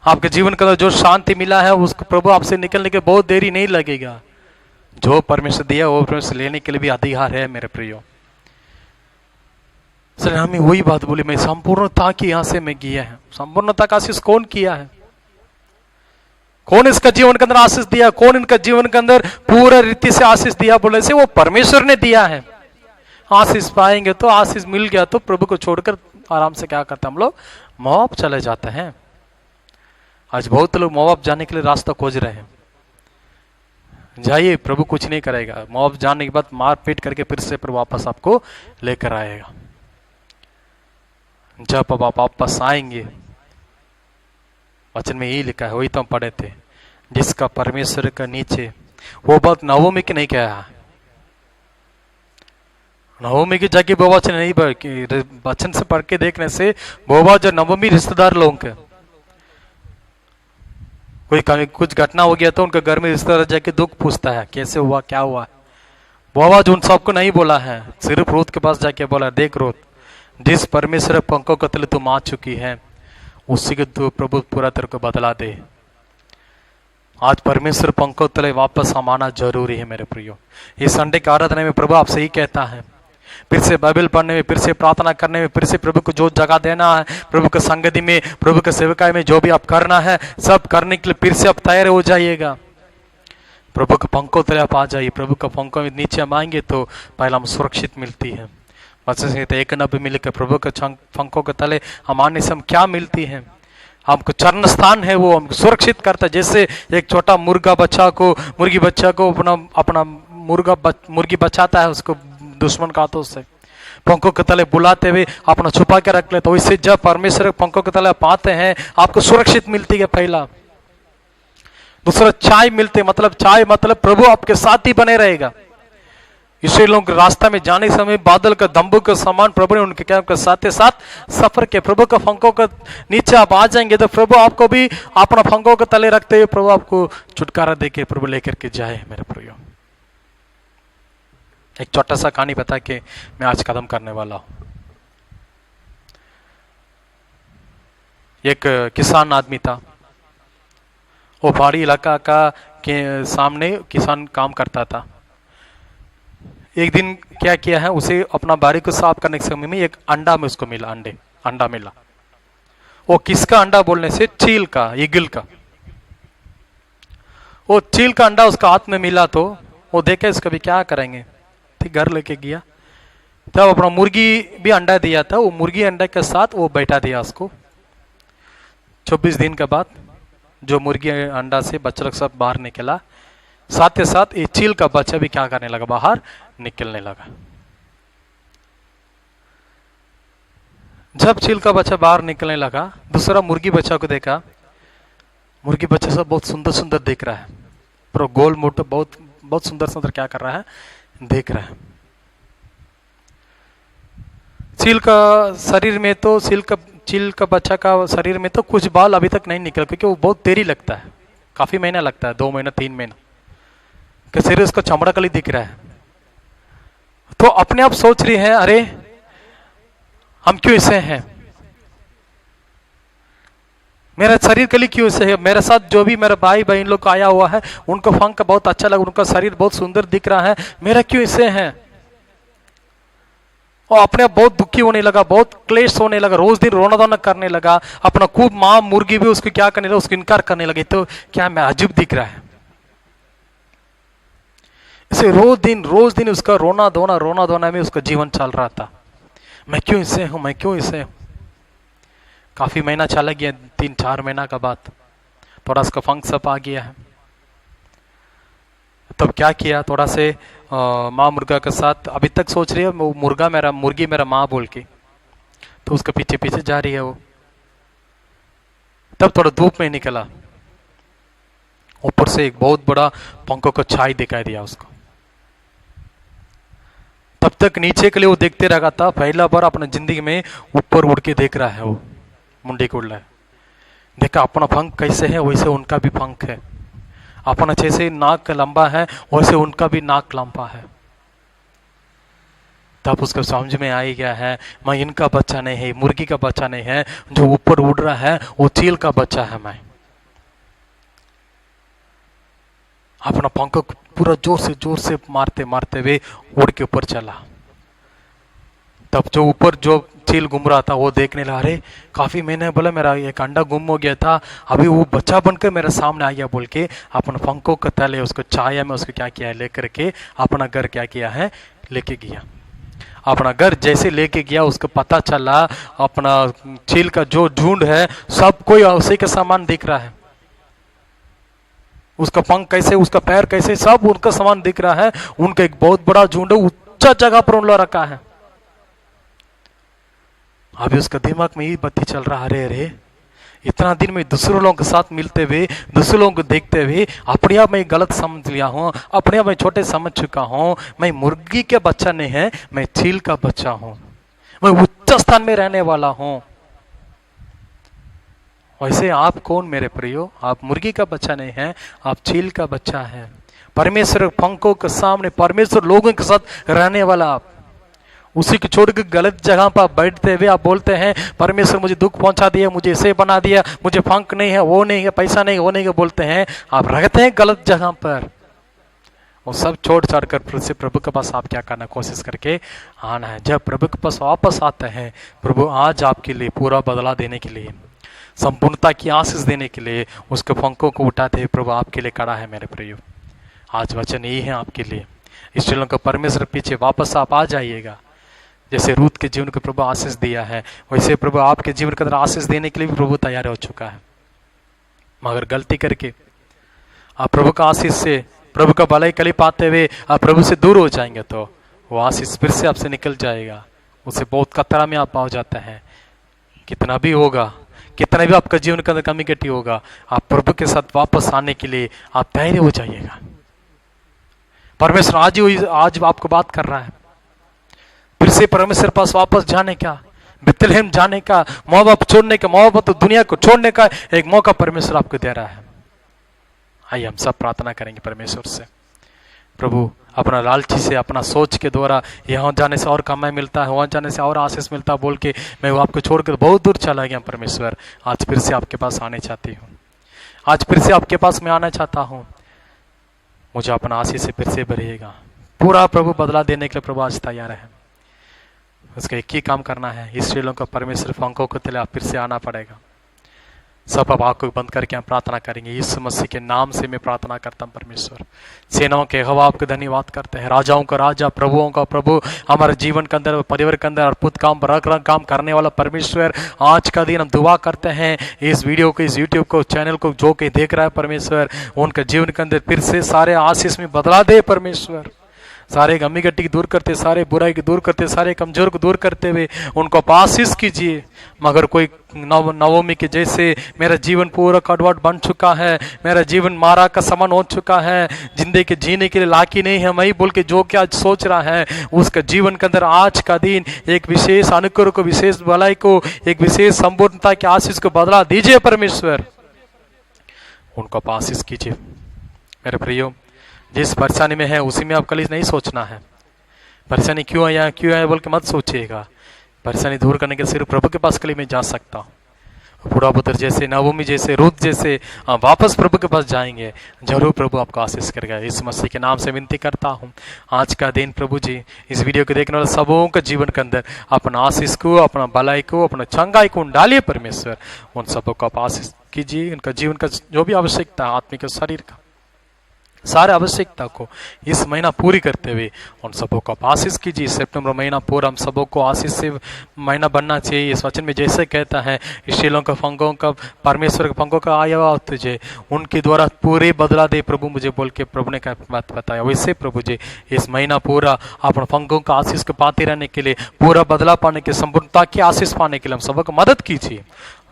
आपके जीवन का जो शांति मिला है उसको प्रभु आपसे निकलने के बहुत देरी नहीं लगेगा। जो परमेश्वर दिया वो परमेश्वर लेने के लिए भी अधिकार है मेरे प्रियो। सर हमें वही बात बोली, मैं संपूर्णता की यहां से मैं किया है। संपूर्णता का आशीष कौन किया है? कौन इसका जीवन के अंदर आशीष दिया? कौन इनका जीवन के अंदर पूरा रीति से आशीष दिया बोले से वो परमेश्वर ने दिया है। आशीष पाएंगे तो आशीष मिल गया तो प्रभु को छोड़कर आराम से क्या करते हम लोग मोआब चले जाते हैं। आज बहुत लोग मोआब जाने के लिए रास्ता खोज रहे हैं। जाइए, प्रभु कुछ नहीं करेगा। मोआब जाने के बाद मार पीट करके फिर से प्रभु वापस आपको लेकर आएगा। जब अब आप वापस आएंगे, वचन में यही लिखा है, वही तो हम पढ़े थे, जिसका परमेश्वर का नीचे, वो बात नवमी की नहीं कहा, नवमी की जगह वो वचन नहीं पढ़, वचन से पढ़ के देखने से वो जो नवमी रिश्तेदार लोगों के कोई कुछ घटना हो गया तो उनके घर में रिश्तेदार जाके दुख पूछता है, कैसे हुआ, क्या हुआ। वो आवाज उन सबको नहीं बोला है, सिर्फ रूत के पास जाके बोला, देख रूत, जिस परमेश्वर पंखों के तले तुम आ चुकी है उसी के तू प्रभु पूरा तेरे को बदला दे। आज परमेश्वर पंखों तले वापस हम आना जरूरी है मेरे प्रियो। इस संडे का आराधना में प्रभु आपसे ही कहता है, फिर से बाइबल पढ़ने में, फिर से प्रार्थना करने में, फिर से प्रभु को जो जगह देना है, प्रभु के संगति में, प्रभु के सेवकाई में जो भी आप करना है सब करने के लिए फिर से आप तैयार हो जाइएगा। प्रभु के पंखों तले आप आ जाइए। प्रभु के पंखों में नीचे हम आएंगे तो पहला हम सुरक्षित मिलती है। एक नब्बे मिलकर प्रभु के पंखों के तले हम आने से हम क्या मिलती है? हमको चरण स्थान है, वो हमको सुरक्षित करता है। जैसे एक छोटा मुर्गी बच्चा को अपना मुर्गी बचाता है उसको दुश्मन का हाथों से, पंखों के तले बुलाते हुए अपना छुपा के रख लेता है। वैसे जब परमेश्वर पंखों के तले पाते हैं आपको सुरक्षित मिलती है। पहला, दूसरा चाय मिलते, मतलब प्रभु आपके साथ ही बने रहेगा। इसलिए लोग रास्ता में जाने समय बादल का दंबू का समान प्रभु ने उनके क्या साथ साथ सफर के प्रभु का पंखों के नीचे आप आ जाएंगे तो प्रभु आपको भी अपना पंखों के तले रखते हुए प्रभु आपको छुटकारा देके प्रभु लेकर के जाए मेरे प्रियो। एक छोटा सा कहानी बता के मैं आज खत्म करने वाला हूं। एक किसान आदमी था, वो पहाड़ी इलाका का के सामने किसान काम करता था। एक दिन क्या किया है, उसे अपना बारी को साफ करने के समय में एक अंडा में उसको मिला, अंडा मिला। वो किसका अंडा बोलने से चील का, ईगल का। वो चील का अंडा उसका हाथ में मिला तो वो देखे इसका भी क्या करेंगे, ठीक घर लेके गया। तब अपना मुर्गी भी अंडा दिया था, वो मुर्गी अंडा के साथ वो बैठा दिया उसको। 24 दिन के बाद जो मुर्गी अंडा से बच्चा लोग सब बाहर निकला, साथ ही साथ ये चील का बच्चा भी क्या करने लगा, बाहर निकलने लगा। जब चील का बच्चा बाहर निकलने लगा, दूसरा मुर्गी बच्चा को देखा। मुर्गी बच्चा सब बहुत सुंदर सुंदर देख रहा है, पर गोल मोटो बहुत सुंदर सुंदर क्या कर रहा है, देख रहा है। चील का शरीर में तो चील का बच्चा का शरीर में तो कुछ बाल अभी तक नहीं निकला, क्योंकि वो बहुत देरी लगता है, काफी महीना लगता है, 2 महीना 3 महीना के शरीर उसका चमड़ा कली दिख रहा है। तो अपने आप सोच रही है, अरे हम क्यों ऐसे हैं, मेरा शरीर कली क्यों ऐसे है, मेरे साथ जो भी मेरा भाई बहन लोग आया हुआ है उनको पंख बहुत अच्छा लगा, उनका शरीर बहुत सुंदर दिख रहा है, मेरा क्यों ऐसे है। और अपने आप बहुत दुखी होने लगा, बहुत क्लेश होने लगा, रोज दिन रोना धोना करने लगा, अपना खूब माँ मुर्गी भी उसको क्या करने लगा, उसको इनकार करने लगी। तो क्या मैं अजीब दिख रहा है? इसे रोज दिन उसका रोना धोना में उसका जीवन चल रहा था। मैं क्यों इससे हूं, मैं क्यों इससे हूं। काफी महीना चला गया, 3-4 महीना का बाद थोड़ा उसका फंक्स अप आ गया है। तब क्या किया, थोड़ा से माँ मुर्गा के साथ, अभी तक सोच रही है मुर्गी मेरा माँ बोल के, तो उसके पीछे पीछे जा रही है वो। तब थोड़ा धूप में निकला, ऊपर से एक बहुत बड़ा पंखों को छाई दिखाई दिया उसको। तब तक नीचे के लिए वो देखते रहा था, पहला बार अपने जिंदगी में ऊपर उड़ के देख रहा है वो, मुंडी को उड़ रहा है। देखा अपना पंख कैसे है वैसे उनका भी पंख है, अपना जैसे नाक लंबा है वैसे उनका भी नाक लंबा है। तब उसको समझ में आ गया है, मैं इनका बच्चा नहीं है, मुर्गी का बच्चा नहीं है, जो ऊपर उड़ रहा है वो चील का बच्चा है। मैं अपना पंख को पूरा जोर से मारते हुए उड़ के ऊपर चला। तब जो ऊपर जो चील घूम रहा था वो देखने लगा, अरे काफी महीने बोला मेरा एक अंडा गुम हो गया था, अभी वो बच्चा बनकर मेरे सामने आ गया बोल के अपने पंखों के तले उसको छाया में उसको क्या किया है, लेकर के अपना घर क्या किया है, लेके गया। अपना घर जैसे लेके गया उसको पता चला अपना चील का जो झुंड है सब कोई उसी के समान दिख रहा है। उसका पंख कैसे, उसका पैर कैसे, सब उनका समान दिख रहा है। उनका एक बहुत बड़ा झुंड ऊंचा जगह पर उन रखा है। अभी उसका दिमाग में यही बत्ती चल रहा, अरे इतना दिन में दूसरों लोगों के साथ मिलते हुए, दूसरों लोगों को देखते हुए अपने आप मैं गलत समझ लिया हूँ, अपने आप मैं छोटे समझ चुका हूँ। मैं मुर्गी के बच्चा नहीं है, मैं चील का बच्चा हूँ, मैं उच्च स्थान में रहने वाला हूँ। वैसे आप कौन मेरे प्रियो? आप मुर्गी का बच्चा नहीं है, आप चील का बच्चा है। परमेश्वर पंखों के सामने, परमेश्वर लोगों के साथ रहने वाला आप, उसी को छोड़ के गलत जगह पर बैठते हुए आप बोलते हैं परमेश्वर मुझे दुख पहुंचा दिया, मुझे ऐसे बना दिया, मुझे पंख नहीं है, वो नहीं है, पैसा नहीं, वो नहीं है, बोलते हैं। आप रहते हैं गलत जगह पर। वो सब छोड़ छाड़ कर फिर से प्रभु के पास आप क्या करना, कोशिश करके आना है। जब प्रभु के पास वापस आते हैं, प्रभु आज आपके लिए पूरा बदला देने के लिए, संपूर्णता की आशीष देने के लिए उसके पंखों को उठाते हुए प्रभु आपके लिए खड़ा है। मेरे प्रियो, आज वचन यही है आपके लिए। इसलिए का परमेश्वर पीछे वापस आप आ जाइएगा। जैसे रूत के जीवन को प्रभु आशीष दिया है, वैसे प्रभु आपके जीवन के अंदर आशीष देने के लिए भी प्रभु तैयार हो चुका है। मगर गलती करके आप प्रभु का आशीष से, प्रभु का भलाई कली पाते हुए आप प्रभु से दूर हो जाएंगे तो वो आशीष फिर से आपसे निकल जाएगा। उससे बहुत खतरा में आप पा जाते हैं। कितना भी होगा, कितना भी आपका जीवन के अंदर कमी घटी होगा, आप प्रभु के साथ वापस आने के लिए आप तैयार हो जाइएगा। परमेश्वर आज आपको बात कर रहा है, फिर से परमेश्वर पास वापस जाने का, बेथलेहम जाने का, माँ बाप छोड़ने का, माँ बाप तो दुनिया को छोड़ने का एक मौका परमेश्वर आपको दे रहा है। आइए हम सब प्रार्थना करेंगे परमेश्वर से। प्रभु, अपना लालची से, अपना सोच के द्वारा यहाँ जाने से और कमाई मिलता है, वहाँ जाने से और आशीष मिलता है बोल के मैं वो आपको छोड़कर बहुत दूर चला गया। परमेश्वर, आज फिर से आपके पास आने चाहती हूँ, आज फिर से आपके पास मैं आना चाहता हूँ। मुझे अपना आशीष से फिर से भरिएगा। पूरा प्रभु बदला देने के लिए प्रभु आज तैयार है। उसका एक ही काम करना है, इसराइलियों का परमेश्वर पंखों को तले फिर से आना पड़ेगा। सब अब आंखों बंद करके हम प्रार्थना करेंगे। यीशु मसीह के नाम से मैं प्रार्थना करता हूँ। परमेश्वर, सेनाओं के यहोवा आपको धन्यवाद करते हैं। राजाओं का राजा, प्रभुओं का प्रभु, हमारे जीवन के अंदर, परिवार के अंदर अद्भुत काम, रंग काम करने वाला परमेश्वर, आज का दिन हम दुआ करते हैं इस वीडियो को, इस यूट्यूब को, चैनल को जो कि देख रहा है परमेश्वर, उनके जीवन के अंदर फिर से सारे आशीष में बदला दे परमेश्वर। सारे गमी गट्टी की दूर करते, सारे बुराई की दूर करते, सारे कमजोर को दूर करते हुए उनको आशीष कीजिए। मगर कोई नवमी के जैसे मेरा जीवन पूरा कड़वाट बन चुका है, मेरा जीवन मारा का समान हो चुका है, जिंदगी के जीने के लिए लायक नहीं है मैं बोल के जो क्या आज सोच रहा है, उसका जीवन के अंदर आज का दिन एक विशेष अनुग्रह को, विशेष भलाई को, एक विशेष संपूर्णता के आशीष को बदला दीजिए परमेश्वर। उनको आशीष कीजिए। मेरे प्रियो, जिस परेशानी में है उसी में आप कल नहीं सोचना है परेशानी क्यों आया बोल के मत सोचिएगा। परेशानी दूर करने के सिर्फ प्रभु के पास कल मैं जा सकता हूँ। पूरा पुत्र जैसे, नवमी जैसे, रुत जैसे वापस प्रभु के पास जाएंगे, जरूर प्रभु आपको आशीष करेगा। इस मसीह के नाम से विनती करता हूँ, आज का दिन प्रभु जी इस वीडियो को देखने वाले सबों के जीवन के अंदर अपना आशीष को, अपना भलाई को, अपना चंगाई को डालिए परमेश्वर। उन सबों को आप आशीष कीजिए, उनका जीवन का जो भी आवश्यकता है, आत्मिक शरीर का सारे आवश्यकता को इस महीना पूरी करते हुए उन सबों को आप आशीष कीजिए। सितंबर महीना पूरा हम सबों को आशीष से महीना बनना चाहिए। इस वचन में जैसे कहता है, इस्राएलियों का पंखों का, परमेश्वर के पंखों का आया हुआ तुझे, उनके द्वारा पूरे बदला दे प्रभु मुझे बोल के प्रभु ने क्या बात बताया। वैसे प्रभु जी इस महीना पूरा अपने पंखों का आशीष को पाते रहने के लिए, पूरा बदला पाने के, संपूर्णता की आशीष पाने के लिए हम सबों को मदद कीजिए।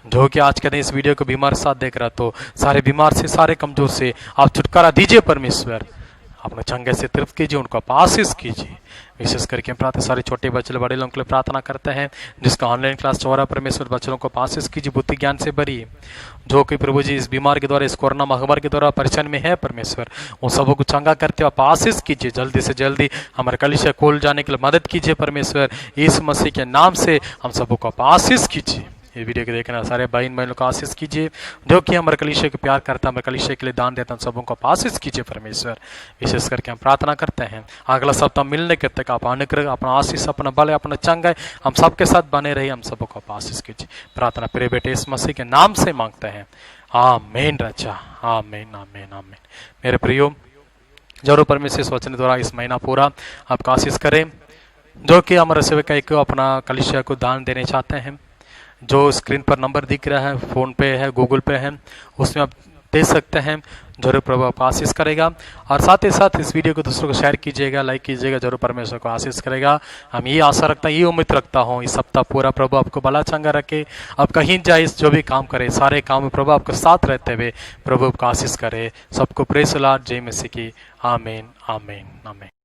जो कि आज के दिन इस वीडियो को बीमार साथ देख रहा, तो सारे बीमार से, सारे कमजोर से आप छुटकारा दीजिए परमेश्वर। अपने चंगे से तृप्त कीजिए, उनको आप आशीष कीजिए। विशेष करके प्रार्थना सारे छोटे बच्चे बड़े लोगों के लिए प्रार्थना करते हैं, जिसका ऑनलाइन क्लास चल रहा है परमेश्वर, बच्चों को आप आशीष कीजिए, बुद्धि ज्ञान से भरिए। जो कि प्रभु जी इस बीमार के द्वारा, इस कोरोना महामारी के द्वारा परेशान में है परमेश्वर, उन सबों को चंगा करते हो आप आशीष कीजिए। जल्दी से जल्दी हमारे कलीसिया खोल जाने के लिए मदद कीजिए परमेश्वर। यीशु मसीह के नाम से हम सबों को आप आशीष कीजिए। ये वीडियो के देखना सारे बहन बहनों को आशीष कीजिए, जो कि हमारे कलीसिया को प्यार करता है, हमारे कलीसिया के लिए दान देता है, सबों को आप आशीष कीजिए परमेश्वर। विशेष करके हम प्रार्थना करते हैं अगला सप्ताह मिलने के तक आप अनुग्रह, अपना आशीष, अपना बल, अपना चंगाई हम सबके साथ बने रहिए। हम सबों को आप आशीष कीजिए। प्रार्थना प्रिय बेटे इस मसीह के नाम से मांगते हैं, आमीन रचा, आमीन आमीन आमीन। मेरे प्रियो, जरूर परमेश्वर इस वचन द्वारा इस महीना पूरा आपका आशीष करें। जो कि हमारे सेवक को अपना कलीसिया को दान देने चाहते हैं, जो स्क्रीन पर नंबर दिख रहा है, फ़ोन पे है, गूगल पे है, उसमें आप दे सकते हैं। जरूर प्रभु आपको आशीष करेगा। और साथ ही साथ इस वीडियो को दूसरों को शेयर कीजिएगा, लाइक कीजिएगा, जरूर परमेश्वर को आशीष करेगा। हम ये आशा रखता हूँ, ये उम्मीद रखता हूँ, इस सप्ताह पूरा प्रभु आपको भला चंगा रखे। आप कहीं जाए, जो भी काम करे, सारे काम में प्रभु आपके साथ रहते हुए प्रभु आपको आशीष करे। सबको प्रेज़ द लॉर्ड, जय मसीह की, आमीन आमीन आमीन।